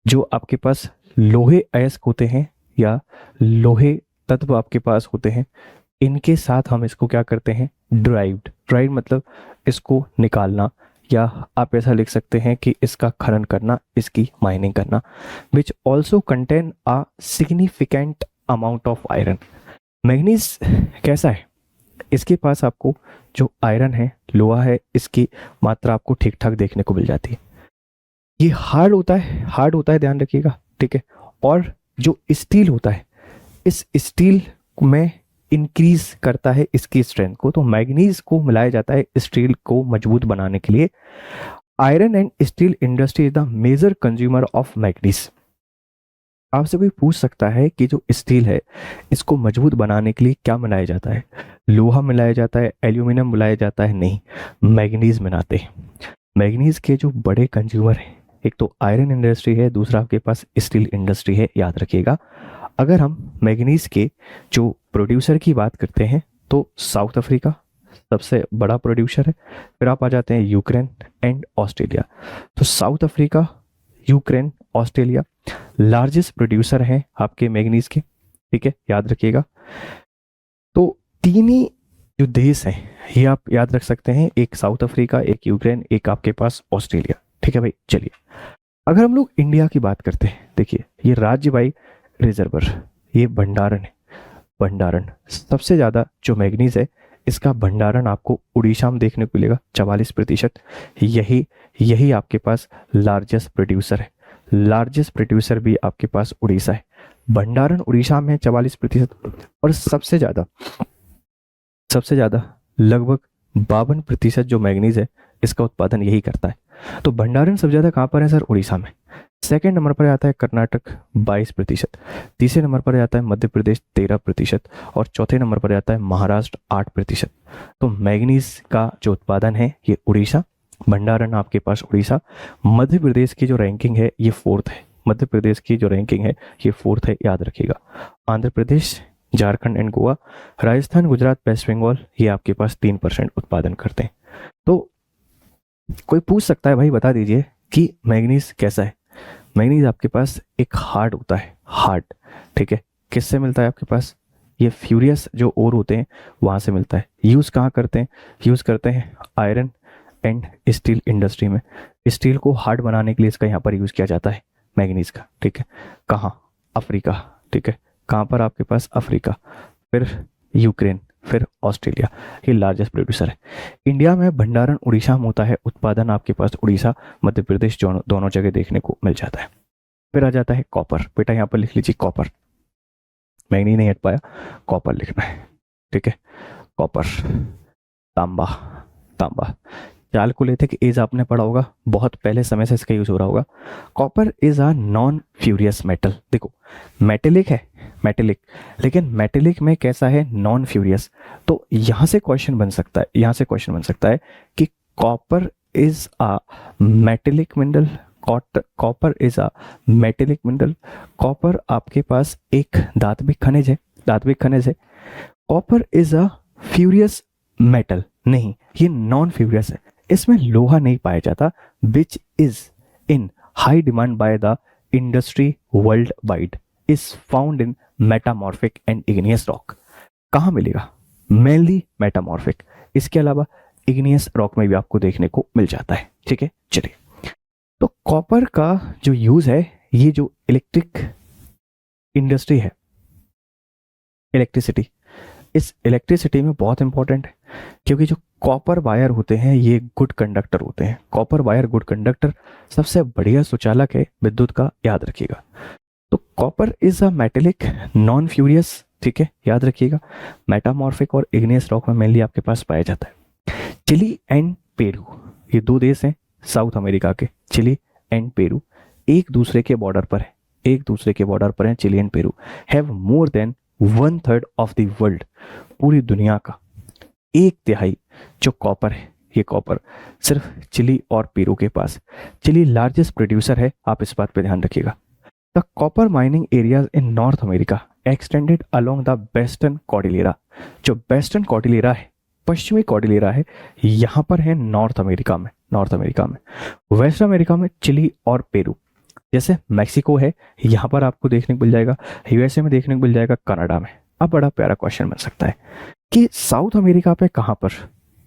जो आपके पास लोहे अयस्क होते हैं या लोहे तत्व आपके पास होते हैं, इनके साथ हम इसको क्या करते हैं? ड्राइव्ड, ड्राइव मतलब इसको निकालना, या आप ऐसा लिख सकते हैं कि इसका खनन करना, इसकी माइनिंग करना, which also contain a significant amount of iron. Manganese कैसा है? इसके पास आपको जो आयरन है, लोहा है, इसकी मात्रा आपको ठीक ठाक देखने को मिल जाती है। ये हार्ड होता है, हार्ड होता है, ध्यान रखिएगा, ठीक है। और जो स्टील होता है, इस स्टील में इंक्रीज करता है इसकी स्ट्रेंथ को। तो मैग्नीज को मिलाया जाता है स्टील को मजबूत बनाने के लिए। Iron and steel industry is the major consumer of manganese. आपसे कोई पूछ सकता है कि जो स्टील है, इसको मजबूत बनाने के लिए क्या मिलाया जाता है? लोहा मिलाया जाता है, एल्यूमिनियम मिलाया जाता है? नहीं, मैग्नीज मिलाते हैं। मैग्नीज के जो बड़े कंज्यूमर हैं, एक तो आयरन इंडस्ट्री है, दूसरा आपके पास स्टील इंडस्ट्री है, याद रखिएगा। अगर हम मैग्नीज के जो प्रोड्यूसर की बात करते हैं तो साउथ अफ्रीका सबसे बड़ा प्रोड्यूसर है। फिर आप आ जाते हैं यूक्रेन एंड ऑस्ट्रेलिया। तो south Africa, Ukraine, Australia largest producer हैं आपके मैग्नीज के, ठीक है, याद रखिएगा। तो तीन ही जो देश हैं ये आप याद रख सकते हैं, एक साउथ अफ्रीका, एक यूक्रेन, एक आपके पास ऑस्ट्रेलिया, ठीक है भाई। चलिए, अगर हम लोग इंडिया की बात करते हैं, देखिए ये राज्य भाई रिजर्वर, ये भंडारण है, भंडारण सबसे ज़्यादा जो मैग्नीज है इसका भंडारण आपको उड़ीसा में देखने को मिलेगा 44%। यही आपके पास लार्जेस्ट प्रोड्यूसर है, लार्जेस्ट प्रोड्यूसर भी आपके पास उड़ीसा है। भंडारण उड़ीसा में 44%, और सबसे ज़्यादा लगभग 52% जो मैग्नीज है इसका उत्पादन यही करता है। तो भंडारण सबसे ज़्यादा कहाँ पर है सर? उड़ीसा में। सेकेंड नंबर पर आता है कर्नाटक 22%, तीसरे नंबर पर आता है मध्य प्रदेश 13%, और चौथे नंबर पर आता है महाराष्ट्र 8%। तो मैग्नीज का जो उत्पादन है ये उड़ीसा, भंडारण आपके पास उड़ीसा। मध्य प्रदेश की जो रैंकिंग है ये 4th है, मध्य प्रदेश की जो रैंकिंग है ये 4th है, याद रखिएगा। आंध्र प्रदेश, झारखंड एंड गोवा, राजस्थान, गुजरात, वेस्ट बंगाल ये आपके पास 3% उत्पादन करते हैं। तो कोई पूछ सकता है भाई बता दीजिए कि मैग्नीज कैसा है? मैग्नीज आपके पास एक हार्ड होता है, हार्ड, ठीक है। किससे मिलता है आपके पास? ये फ्यूरियस जो ओर होते हैं वहाँ से मिलता है। यूज़ कहाँ करते हैं? यूज़ करते हैं आयरन एंड स्टील इंडस्ट्री में। स्टील को हार्ड बनाने के लिए इसका यहाँ पर यूज़ किया जाता है मैग्नीज का, ठीक है। कहाँ? अफ्रीका, ठीक है। कहाँ पर? आपके पास अफ्रीका, फिर यूक्रेन, फिर ऑस्ट्रेलिया, ये लार्जेस्ट प्रोड्यूसर है। इंडिया में भंडारण उड़ीसा में होता है, उत्पादन आपके पास उड़ीसा, मध्य प्रदेश दोनों जगह देखने को मिल जाता है। फिर आ जाता है कॉपर। बेटा यहाँ पर लिख लीजिए कॉपर, मैग्नी नहीं हट पाया, कॉपर लिखना है, ठीक है। कॉपर, तांबा, तांबा, चालकुलेटिक एज आपने पढ़ा होगा, बहुत पहले समय से इसका यूज हो रहा होगा। Copper is a non furious metal. देखो, मेटेलिक है, मेटेलिक, लेकिन मेटेलिक में कैसा है? Non furious. तो यहाँ से क्वेश्चन बन सकता है कि copper is a metallic mineral, copper is a metallic mineral. Copper आपके पास एक धात्विक खनिज है, धात्विक खनिज है। Copper is a furious metal, नहीं ये नॉन फ्यूरियस है, इसमें लोहा नहीं पाया जाता, which is in high demand by the industry world wide, is found in metamorphic and igneous rock. कहाँ मिलेगा? मेनली मेटामॉर्फिक, इसके अलावा इग्नियस रॉक में भी आपको देखने को मिल जाता है। ठीक है, चलिए, तो कॉपर का जो यूज है, ये जो इलेक्ट्रिक इंडस्ट्री है, इलेक्ट्रिसिटी, इस इलेक्ट्रिसिटी में बहुत इंपॉर्टेंट है, क्योंकि जो कॉपर वायर होते हैं ये गुड कंडक्टर होते हैं। कॉपर वायर गुड कंडक्टर, सबसे बढ़िया सुचालक है विद्युत का, याद रखिएगा। तो copper is a metallic non furious, ठीक है, याद रखिएगा। मेटामॉर्फिक और इग्नियस रॉक में मेनली आपके पास पाया जाता है। चिली एंड पेरू, ये दो देश हैं साउथ अमेरिका के, चिली एंड पेरू, एक दूसरे के बॉर्डर पर है, एक दूसरे के बॉर्डर पर है Chile and Peru. Have more than 1/3 of the world, पूरी दुनिया का 1/3 जो कॉपर है, ये कॉपर सिर्फ चिली और पेरू के पास। चिली लार्जेस्ट प्रोड्यूसर है, आप इस बात पे ध्यान रखिएगा। The copper mining areas in north America extended along the western Cordillera, जो वेस्टर्न कॉर्डिलेरा है, पश्चिमी कॉर्डिलेरा है, यहाँ पर है नॉर्थ अमेरिका में, नॉर्थ अमेरिका में। वेस्ट अमेरिका में चिली और पेरू, जैसे मैक्सिको है, यहाँ पर आपको देखने को मिल जाएगा, यूएसए में देखने को मिल जाएगा, कनाडा में। अब बड़ा प्यारा क्वेश्चन बन सकता है कि साउथ अमेरिका पे कहाँ पर?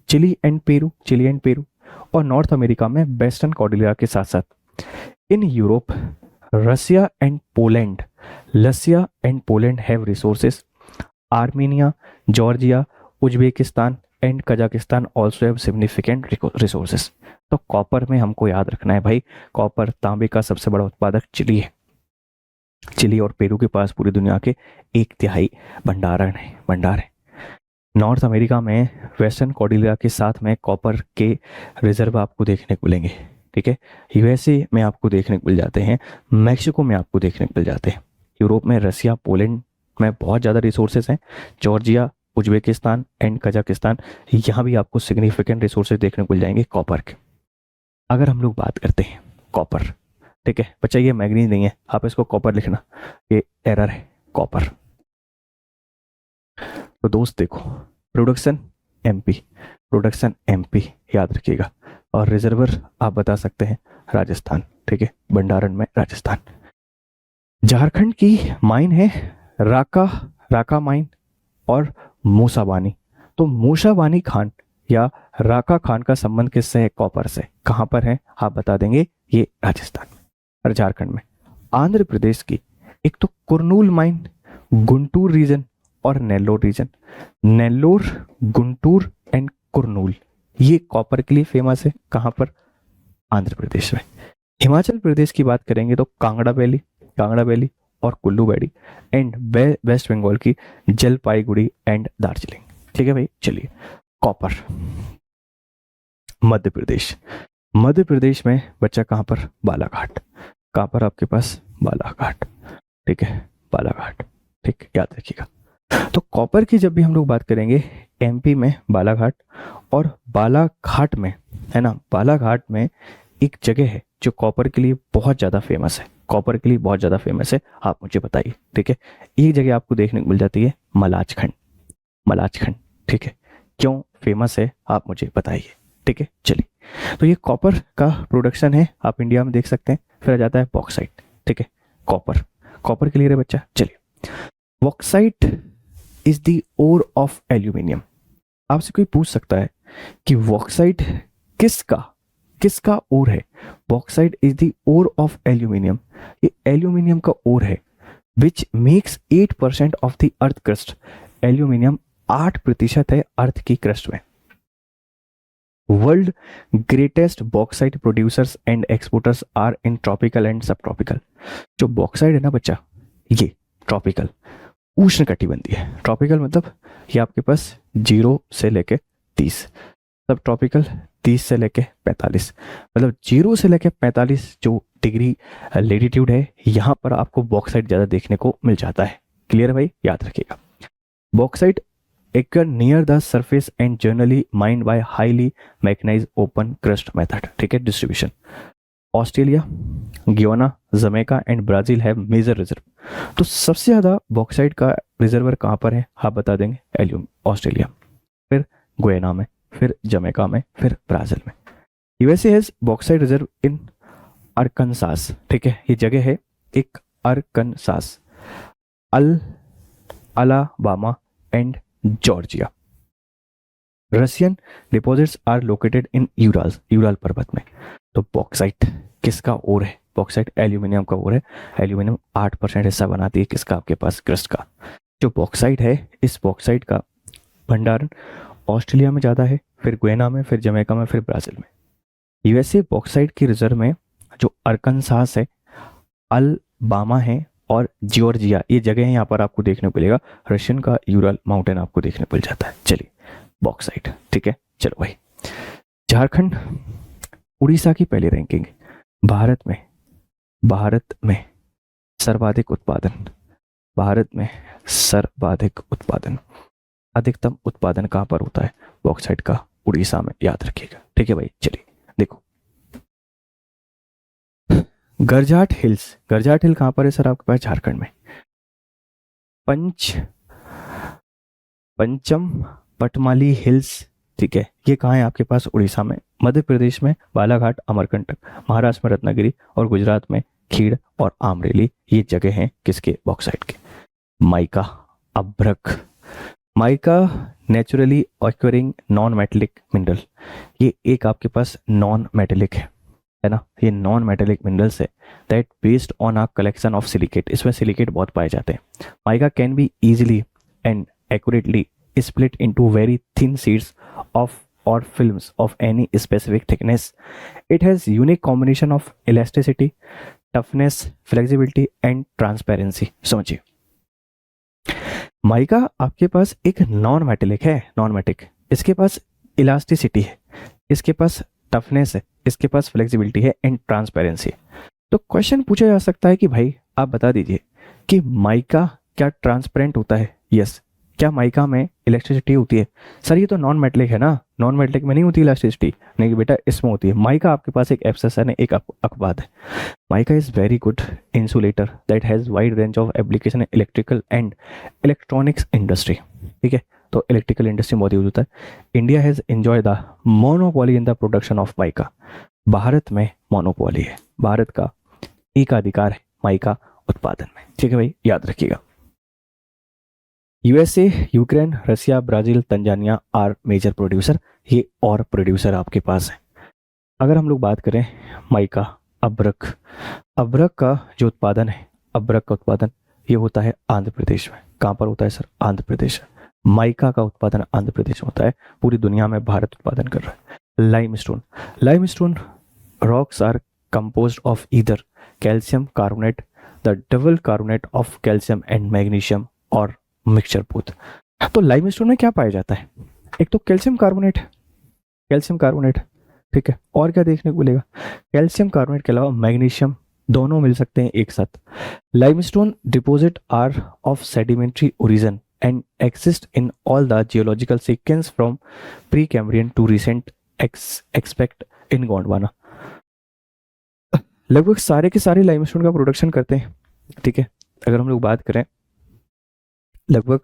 Chile and Peru, Chile and Peru, और नॉर्थ अमेरिका में वेस्टर्न कॉर्डिलेरा के साथ साथ। In Europe Russia and Poland, Russia and Poland have resources. Armenia, Georgia, Uzbekistan and Kazakhstan also have significant resources. तो copper में हमको याद रखना है भाई, कॉपर तांबे का सबसे बड़ा उत्पादक चिली है। चिली और पेरू के पास पूरी दुनिया के 1/3 भंडारण है, भंडार है। नॉर्थ अमेरिका में वेस्टर्न कॉर्डिलेरा के साथ में कॉपर के रिजर्व आपको देखने को मिलेंगे। ठीक है, यूएसए में आपको देखने को मिल जाते हैं, मैक्सिको में आपको देखने को मिल जाते हैं। यूरोप में रसिया, पोलैंड में बहुत ज़्यादा रिसोर्सेज हैं। जॉर्जिया, उज्बेकिस्तान एंड कजाकिस्तान, यहाँ भी आपको सिग्निफिकेंट रिसोर्सेज देखने को मिल जाएंगे कॉपर के। अगर हम लोग बात करते हैं कॉपर, ठीक है बच्चा, ये मैग्नीज नहीं है, आप इसको कॉपर लिखना, ये एरर है, कॉपर। तो दोस्त देखो, प्रोडक्शन एमपी, प्रोडक्शन एमपी याद रखिएगा, और रिजर्वर आप बता सकते हैं राजस्थान, ठीक है, भंडारण में राजस्थान। झारखंड की माइन है राका, राका माइन और मूसाबानी। तो मूसाबानी खान या राका खान का संबंध किससे है? कॉपर से। कहाँ पर है आप बता देंगे, ये राजस्थान और झारखंड में। आंध्र प्रदेश की एक तो कुरनूल माइन, गुंटूर रीजन और नेल्लोर रीजन। नेल्लोर, गुंटूर एंड कुरनूल, ये कॉपर के लिए फेमस है। कहाँ पर? आंध्र प्रदेश में। हिमाचल प्रदेश की बात करेंगे तो कांगड़ा वैली, कांगड़ा वैली और कुल्लू वैली, एंड वेस्ट बंगाल की जलपाईगुड़ी एंड दार्जिलिंग। ठीक है भाई, चलिए कॉपर। मध्य प्रदेश, मध्य प्रदेश में बच्चा कहाँ पर? बालाघाट। कहाँ पर आपके पास? बालाघाट, ठीक है, बालाघाट, ठीक, याद रखिएगा। तो कॉपर की जब भी हम लोग बात करेंगे, एमपी में बालाघाट, और बालाघाट में है ना, बालाघाट में एक जगह है जो कॉपर के लिए बहुत ज़्यादा फेमस है, कॉपर के लिए बहुत ज़्यादा फेमस है, आप मुझे बताइए। ठीक है, एक जगह आपको देखने को मिल जाती है मलाजखंड, मलाजखंड, ठीक है, क्यों फेमस है आप मुझे बताइए। ठीक है, चलिए, तो ये कॉपर का प्रोडक्शन है, आप इंडिया में देख सकते हैं। फिर आ जाता है बॉक्साइट, ठीक है, कॉपर, कॉपर क्लियर है बच्चा। चलिए, bauxite is the ore of aluminium. आपसे कोई पूछ सकता है कि बॉक्साइट किसका, किसका ओर है? Bauxite is the ore of aluminium, ये एल्यूमिनियम का ओर है, which makes 8% of the earth crust. Aluminium 8% है अर्थ की क्रस्ट में। World greatest bauxite producers and exporters are in tropical and sub tropical. जो बॉक्साइट है ना बच्चा, ये ट्रॉपिकल, उष्ण कटिबंधीय है। ट्रॉपिकल मतलब ये आपके पास 0 से लेके 30, सब ट्रॉपिकल 30 से लेके 45, मतलब 0 से लेके 45 जो डिग्री लेटीट्यूड है, यहाँ पर आपको बॉक्साइट ज़्यादा देखने को मिल जाता है। क्लियर है भाई, याद रखिएगा। Bauxite occur near the surface and generally mined by highly mechanized open crust method। ठीक है, distribution Australia, Guyana, Jamaica and Brazil have major reserve. तो सबसे ज़्यादा बॉक्साइट का रिजर्वर कहाँ पर है आप बता देंगे? ऑस्ट्रेलिया, फिर गुयाना में, फिर जमैका में, फिर ब्राज़ील में। USA has bauxite reserve in Arkansas, ठीक है, ये जगह है एक Arkansas, Alabama and Georgia. Russian deposits are located in Ural पर्वत में। तो बॉक्साइट किसका ओर है? बॉक्साइट एल्यूमिनियम का ओर है। एल्यूमिनियम 8% हिस्सा बनाती है किसका? आपके पास क्रस्ट का। जो बॉक्साइट है, इस बॉक्साइट का भंडारण ऑस्ट्रेलिया में ज़्यादा है, फिर गुयाना में, फिर जमैका में, फिर ब्राज़ील में। यूएसए बॉक्साइट की रिजर्व में जो अरकनसास है, अलाबामा है और जॉर्जिया, ये जगह है, यहाँ पर आपको देखने को मिलेगा। रशियन का यूरल माउंटेन आपको देखने को मिल जाता है। चलिए बॉक्साइट, ठीक है। चलो भाई, झारखंड, उड़ीसा की पहली रैंकिंग, भारत में सर्वाधिक उत्पादन, अधिकतम उत्पादन कहाँ पर होता है? बॉक्साइट का उड़ीसा में, याद रखिएगा, ठीक है भाई। चलिए देखो, गरजाट हिल कहाँ पर है सर आपके पास? झारखंड में। पंचम पटमाली हिल्स, ठीक है, ये कहाँ है आपके पास? उड़ीसा में। मध्य प्रदेश में बालाघाट, अमरकंटक, महाराष्ट्र में रत्नागिरी और गुजरात में खीड़ और आमरेली, ये जगह हैं किसके? बॉक्साइट के। माइका, अभ्रक, mica naturally occurring non metallic mineral, ये एक आपके पास नॉन मेटेलिक है ना, ये नॉन मेटेलिक मिनरल्स है that based on a collection of silicate, इसमें सिलिकेट बहुत पाए जाते हैं। Mica can be easily and accurately split into very thin sheets of or films of any specific thickness. It has unique combination of elasticity, toughness, flexibility and transparency. समझिए, mica आपके पास एक non metallic है, इसके पास elasticity है, इसके पास toughness है, इसके पास flexibility है एंड ट्रांसपेरेंसी। तो क्वेश्चन पूछा जा सकता है कि भाई आप बता दीजिए कि माइका क्या ट्रांसपेरेंट होता है? यस। क्या माइका में इलेक्ट्रिसिटी होती है? सर ये तो नॉन मेटेलिक है ना, नॉन मेटेलिक में नहीं होती इलेक्ट्रिसिटी। नहीं बेटा, इसमें होती है। माइका आपके पास एक एब्सेशन है, एक अपवाद है। Mica is very good insulator that has wide range of application in electrical and electronics industry, ठीक है। तो इलेक्ट्रिकल इंडस्ट्री में बहुत यूज होता है। India has enjoy the monopoly in the production of mica, Bharat में मोनोपोली है, भारत का एकाधिकार है माइका उत्पादन में, ठीक है भाई, याद रखिएगा। USA, Ukraine, Russia, Brazil, Tanzania are major producer, ये और प्रोड्यूसर आपके पास है। अगर हम लोग बात करें माइका, अब्रक का जो उत्पादन है, अब्रक का उत्पादन ये होता है आंध्र प्रदेश में। कहाँ पर होता है सर? आंध्र प्रदेश। माइका का उत्पादन आंध्र प्रदेश में होता है। पूरी दुनिया में भारत उत्पादन कर रहा है। Limestone rocks are composed of either calcium carbonate, the double carbonate of calcium and magnesium or mixture both. तो लाइमस्टोन में क्या पाया जाता है? एक तो कैल्शियम कार्बोनेट, ठीक है, और क्या देखने को मिलेगा? कैल्शियम कार्बोनेट के अलावा मैग्नीशियम, दोनों मिल सकते हैं एक साथ। Limestone deposit are of sedimentary origin and exist in all the geological sequence from pre Cambrian to recent expect in Gondwana. लगभग सारे के सारे लाइमस्टोन का प्रोडक्शन करते हैं, ठीक है। अगर हम लोग बात करें, लगभग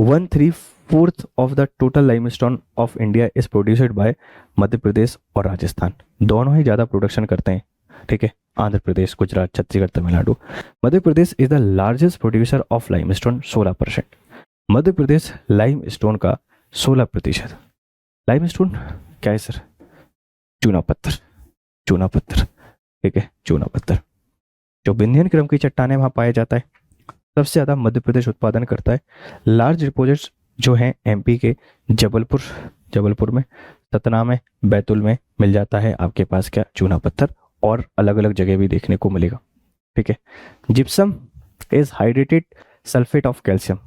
1/3 of the total limestone of India is produced by Madhya Pradesh और राजस्थान, दोनों ही ज़्यादा प्रोडक्शन करते हैं, ठीक है। Andhra Pradesh, Gujarat, Chhattisgarh, Tamil Nadu. Madhya Pradesh is the largest producer of limestone, 16%। Madhya Pradesh limestone का 16%। लाइमस्टोन क्या है सर? चूना पत्थर, ठीक है, चूना पत्थर जो विंध्यन क्रम की चट्टानें वहाँ पाया जाता है। सबसे ज़्यादा मध्य प्रदेश उत्पादन करता है। लार्ज डिपॉजिट्स जो हैं एमपी के जबलपुर में, सतना में, बैतूल में मिल जाता है आपके पास क्या? चूना पत्थर, और अलग अलग जगह भी देखने को मिलेगा, ठीक है। Gypsum is hydrated sulphate of calcium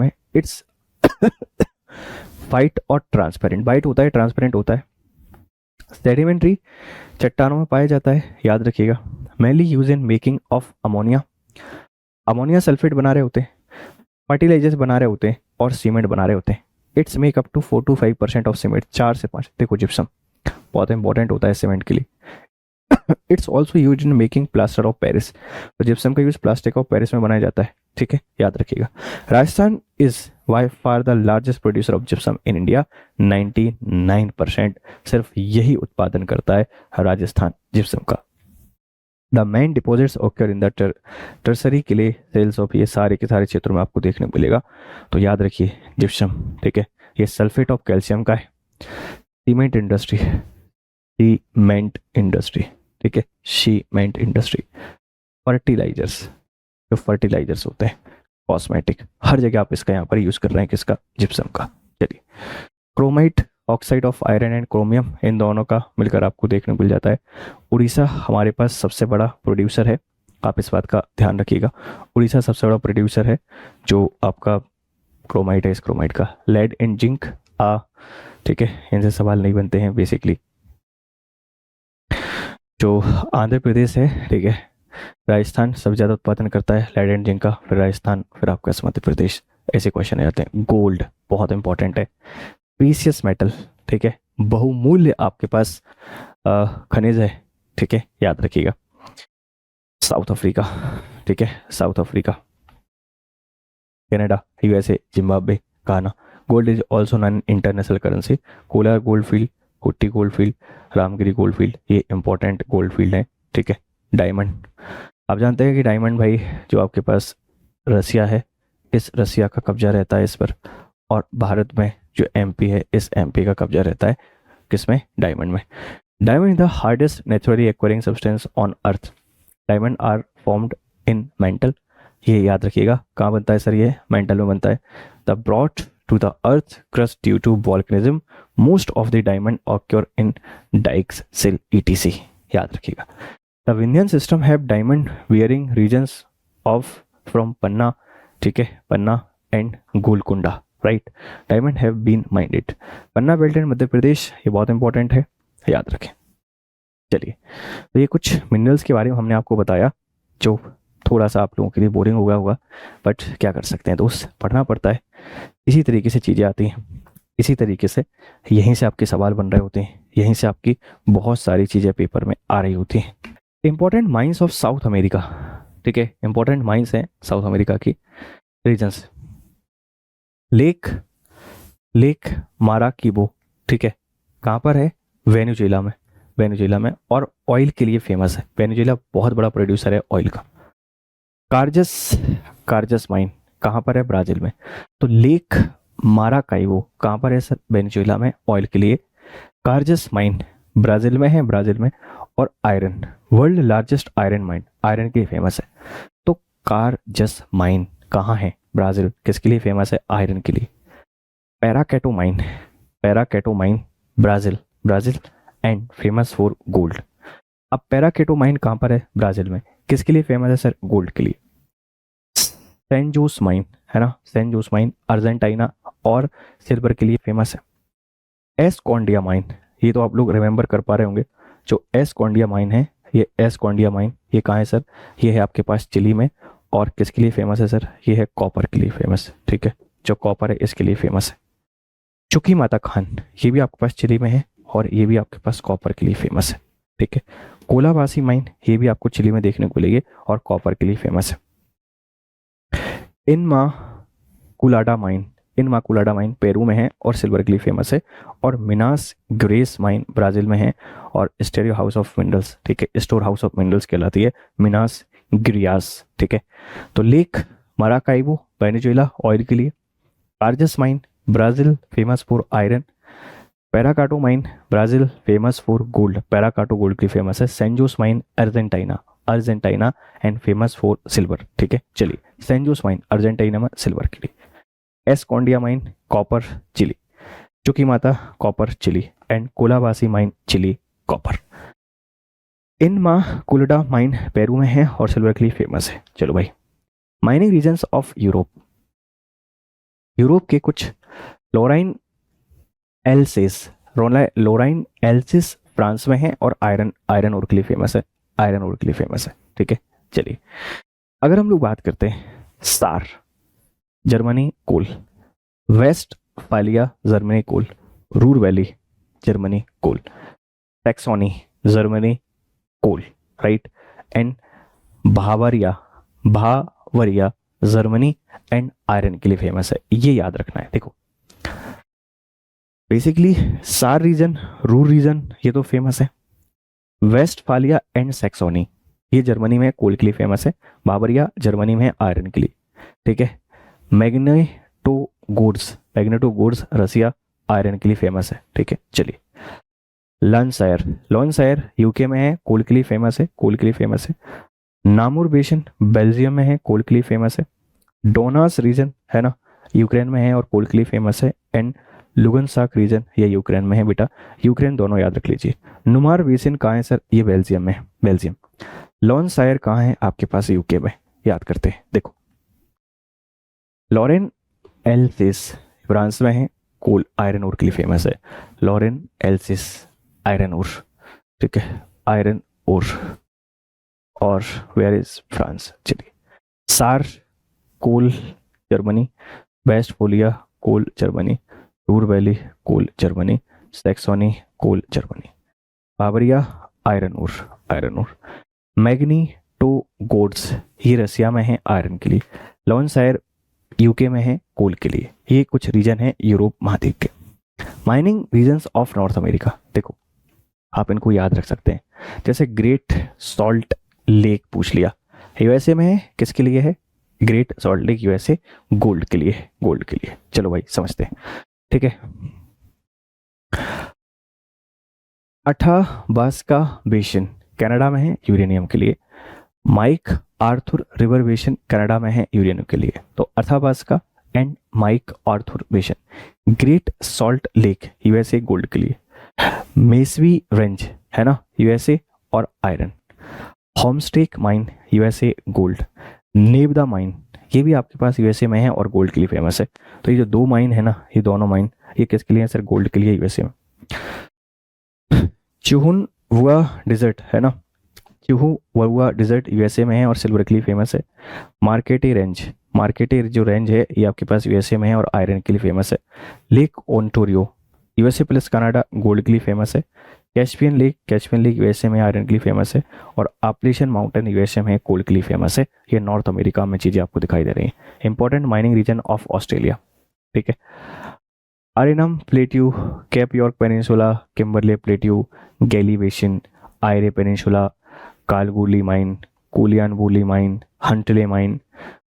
है। इट्स वाइट और ट्रांसपेरेंट, वाइट होता है, ट्रांसपेरेंट होता है। सेडिमेंट्री चट्टानों में पाया जाता है, याद रखिएगा। Mainly use in making of ammonia sulphate बना रहे होते हैं, फर्टिलाइजर्स बना रहे होते हैं और सीमेंट बना रहे होते हैं। It's make up to 4 to 5% of cement, 4 से 5। देखो जिप्सम बहुत इंपॉर्टेंट होता है सीमेंट के लिए। It's also use in making plaster of Paris, तो जिप्सम का यूज प्लास्टिक ऑफ पेरिस में बनाया जाता है, ठीक है, याद रखिएगा। Rajasthan is by far the largest producer of gypsum in India, 99% सिर्फ यही उत्पादन करता है राजस्थान जिप्सम का। द मेन डिपॉजिट्स ओकर इन द टर्सरी के लिए सेल्स ऑफ, ये सारे के सारे क्षेत्रों में आपको देखने को मिलेगा, तो याद रखिए जिप्सम, ठीक है। ये सल्फेट ऑफ कैल्शियम का है। सीमेंट इंडस्ट्री, सीमेंट इंडस्ट्री, ठीक है, सीमेंट इंडस्ट्री। फर्टिलाइजर्स, जो फर्टिलाइजर्स होते हैं, कॉस्मेटिक, हर जगह आप इसका यहाँ पर यूज कर रहे हैं, किसका, जिप्सम का। चलिए, chromite, oxide of iron and chromium, इन दोनों का मिलकर आपको देखने को मिल जाता है। उड़ीसा हमारे पास सबसे बड़ा प्रोड्यूसर है, आप इस बात का ध्यान रखिएगा। उड़ीसा सबसे बड़ा प्रोड्यूसर है जो आपका क्रोमाइट है, इस क्रोमाइट का। लेड एंड जिंक, ठीक है, इनसे सवाल नहीं बनते हैं बेसिकली। जो आंध्र प्रदेश है, ठीक है, राजस्थान सबसे ज़्यादा उत्पादन करता है लेड एंड जिंक का, फिर राजस्थान, फिर आपका मध्य प्रदेश, ऐसे क्वेश्चन आ जाते हैं। गोल्ड बहुत इंपॉर्टेंट है, प्रीसियस मेटल, ठीक है, बहुमूल्य आपके पास खनिज है, ठीक है, याद रखिएगा। साउथ अफ्रीका, ठीक है, South Africa, Canada, USA, Zimbabwe, Ghana. Gold is also non international currency. Kolar gold field, Kutti gold field, Ramagiri gold field, ये इंपॉर्टेंट गोल्ड फील्ड है, ठीक है। डायमंड, आप जानते हैं कि डायमंड भाई जो आपके पास रसिया है, इस रसिया का कब्जा रहता है इस पर, और भारत में जो एमपी है, इस एमपी का कब्जा रहता है किसमें, डायमंड में। Diamond is the hardest naturally acquiring substance on earth. Diamond are formed in mantle, ये याद रखिएगा, कहाँ बनता है सर, ये मेंटल में बनता है। The brought to the earth crust due to volcanism, most of the diamond occur in dikes, sill, ETC, याद रखिएगा। The Vindhyan system have diamond bearing regions of from Panna, ठीक है, Panna and Golconda, right. Diamond have been minded. Panna belt and Madhya Pradesh, ये बहुत important है, याद रखें। चलिए, तो ये कुछ मिनरल्स के बारे में हमने आपको बताया, जो थोड़ा सा आप लोगों के लिए बोरिंग हो गया होगा, बट क्या कर सकते हैं दोस्त, पढ़ना पड़ता है, इसी तरीके से चीज़ें आती हैं, इसी तरीके से यहीं से आपके सवाल बन रहे होते हैं, यहीं से आपकी बहुत सारी चीज़ें पेपर में आ रही होती हैं। Important mines of south America, ठीक है, इंपॉर्टेंट माइंस हैं साउथ अमेरिका की रीजन्स। लेक माराकीबो, ठीक है, कहाँ पर है, वेनेजुएला में, वेनेजुएला में, और ऑयल के लिए फेमस है। वेनेजुएला बहुत बड़ा प्रोड्यूसर है ऑयल का। कारजस माइन कहाँ पर है, ब्राज़ील में। तो लेक माराकाइबो कहाँ पर है सर, वेनेजुएला में, ऑयल के लिए। कारजस माइन ब्राज़ील में है, ब्राज़ील में। और iron, world largest iron mine, iron के लिए फेमस है। तो कारजस माइन कहाँ है, ब्राज़ील, किसके लिए फेमस है, आयरन के लिए। Paracatu mine Brazil, Brazil and famous for gold. अब पैराकैटो माइन कहाँ पर है, ब्राज़ील में, किसके लिए फेमस है सर, गोल्ड के लिए। सैन जोस माइन है ना, सैन जोस माइन अर्जेंटीना और सिल्वर के लिए फेमस है। एस्कोंडिया माइन, ये तो आप लोग रिमेंबर कर पा रहे होंगे, जो एस्कोंडिया माइन है, ये एस्कोंडिया माइन, ये कहाँ है सर, ये है आपके पास चिली में, और किसके लिए फेमस है सर, ये है कॉपर के लिए फेमस, ठीक है, जो कॉपर है इसके लिए फेमस है। चुकी माता खान, ये भी आपके पास चिली में है, और ये भी आपके पास कॉपर के लिए फेमस है, ठीक है। कोलाबासी माइन, ये भी आपको चिली में देखने को मिलेगी और कॉपर के लिए फेमस है। इनमाकुलाडा माइन पेरू में है और सिल्वर के लिए फेमस है। और मिनास ग्रेस माइन ब्राज़ील में है और स्टोर हाउस ऑफ मिनरल्स, ठीक है, स्टोर हाउस ऑफ मिनरल्स कहलाती है मिनास ग्रियास, ठीक है। तो लेक माराकाइबो वेनेजुएला, ऑयल के लिए। Carajas mine Brazil, famous for iron. Paracatu mine Brazil, famous for gold, Paracatu gold के लिए फेमस है। San Jose mine Argentina and famous for silver, ठीक है। चलिए, सैन जोस माइन अर्जेंटीना में, silver के लिए। Escondida mine copper, Chile. Chuquicamata copper, Chile and Collahuasi mine, Chile, copper. Inmaculada mine Peru में है और सिल्वर के लिए फेमस है। चलो भाई, माइनिंग रीजन्स ऑफ यूरोप के कुछ। लोराइन एल्सिस फ्रांस में है और आयरन ओर के लिए फेमस है, ठीक है। चलिए, अगर हम लोग बात करते हैं Saar, Germany, coal. Westphalia, Germany, coal. Ruhr valley, Germany, coal. Saxony Germany coal, right, and Bavaria Germany and iron के लिए फेमस है, ये याद रखना है। देखो बेसिकली सार रीजन, रूर रीजन ये तो फेमस है, वेस्टफालिया एंड सैक्सोनी ये जर्मनी में कोल के लिए फेमस है, बावरिया जर्मनी में आयरन के लिए, ठीक है। मैग्नेटोगोर्स रसिया आयरन के लिए फेमस है, ठीक है। चलिए लॉन्सायर यूके में है, कोल के लिए फेमस है, नामुर बेसिन बेल्जियम में है, कोल के लिए फेमस है। डोनास रीजन है ना, यूक्रेन में है और कोल के लिए फेमस है। एंड लुगनसाक रीजन ये यूक्रेन में है बेटा, यूक्रेन दोनों याद रख लीजिए। नुमार बेसिन कहाँ है सर, ये बेल्जियम में है, बेल्जियम। लॉन्सायर कहाँ है आपके पास, यूके में, याद करते हैं। देखो लॉरेन एल्सिस फ्रांस में है, कोल आयरन ओर के लिए फेमस है, लॉरेन एल्सिस आयरन ओर, ठीक है, आयरन ओर। और वेयर इज फ्रांस, चलिए सार कोल जर्मनी, वेस्टफोलिया कोल जर्मनी, रूर वैली कोल जर्मनी, सैक्सोनी कोल जर्मनी, बावरिया आयरन ओर। मैग्नीटोगोर्स ये रसिया में है आयरन के लिए, लॉन्सायर यूके में है कोल के लिए। ये कुछ रीजन है यूरोप महाद्वीप के। Mining regions of North America, देखो आप इनको याद रख सकते हैं, जैसे ग्रेट सॉल्ट लेक पूछ लिया, यूएसए में है, किसके लिए है, great Salt Lake USA gold के लिए। चलो भाई समझते हैं, ठीक है। अठाबास्का बेसिन कनाडा में है, यूरेनियम के लिए। McArthur river basin Canada में है, यूरेनियम के लिए। तो Athabasca and McArthur basin. Great Salt Lake USA gold के लिए। मेसवी रेंज है ना, यूएसए और iron. Homestake mine USA gold. Nevada mine ये भी आपके पास यूएसए में है और गोल्ड के लिए फेमस है। तो ये जो दो माइन है ना, ये दोनों माइन ये किसके लिए है सर, गोल्ड के लिए यूएसए में। चिहुनवुआ डिजर्ट है ना, चिहुनवुआ डिजर्ट यूएसए में है और सिल्वर के लिए फेमस है। मार्केटे जो रेंज है ये आपके पास यूएसए में है और आयरन के लिए फेमस है। Lake Ontario USA plus Canada gold के लिए फेमस है। कैस्पियन लेक यूएसए में आयरन के लिए फेमस है और एप्लेशियन माउंटेन यूएसए में कोल के लिए फेमस है। ये नॉर्थ अमेरिका में चीजें आपको दिखाई दे रही हैं। Important mining region of Australia, ठीक है। Arnhem plateau, Cape York Peninsula, Kimberley plateau, Galilee basin, Eyre Peninsula, Kalgoorlie mine, Kulyanbulli mine, Huntly mine,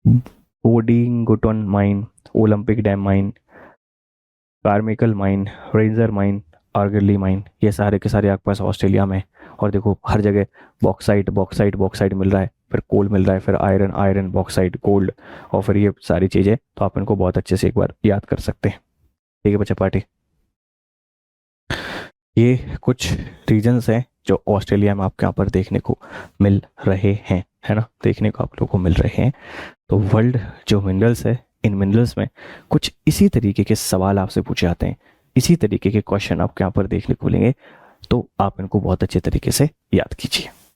Boddington mine, Olympic Dam mine, Carmichael mine, Ranger mine, Argyle mine, ये सारे के सारे आपके पास Australia में। और देखो हर जगह बॉक्साइट मिल रहा है, फिर कोल मिल रहा है, फिर आयरन बॉक्साइट गोल्ड, और फिर ये सारी चीज़ें तो आप इनको बहुत अच्छे से एक बार याद कर सकते हैं, ठीक है बच्चा पार्टी। ये कुछ रीजन्स हैं जो ऑस्ट्रेलिया में आपके यहाँ पर देखने को मिल रहे हैं, है ना, देखने को आप लोगों को मिल रहे हैं। तो वर्ल्ड जो मिनरल्स है, इन मिनरल्स में कुछ इसी तरीके के सवाल आपसे पूछे जाते हैं, इसी तरीके के क्वेश्चन आपके यहाँ पर देखने को मिलेंगे, तो आप इनको बहुत अच्छे तरीके से याद कीजिए।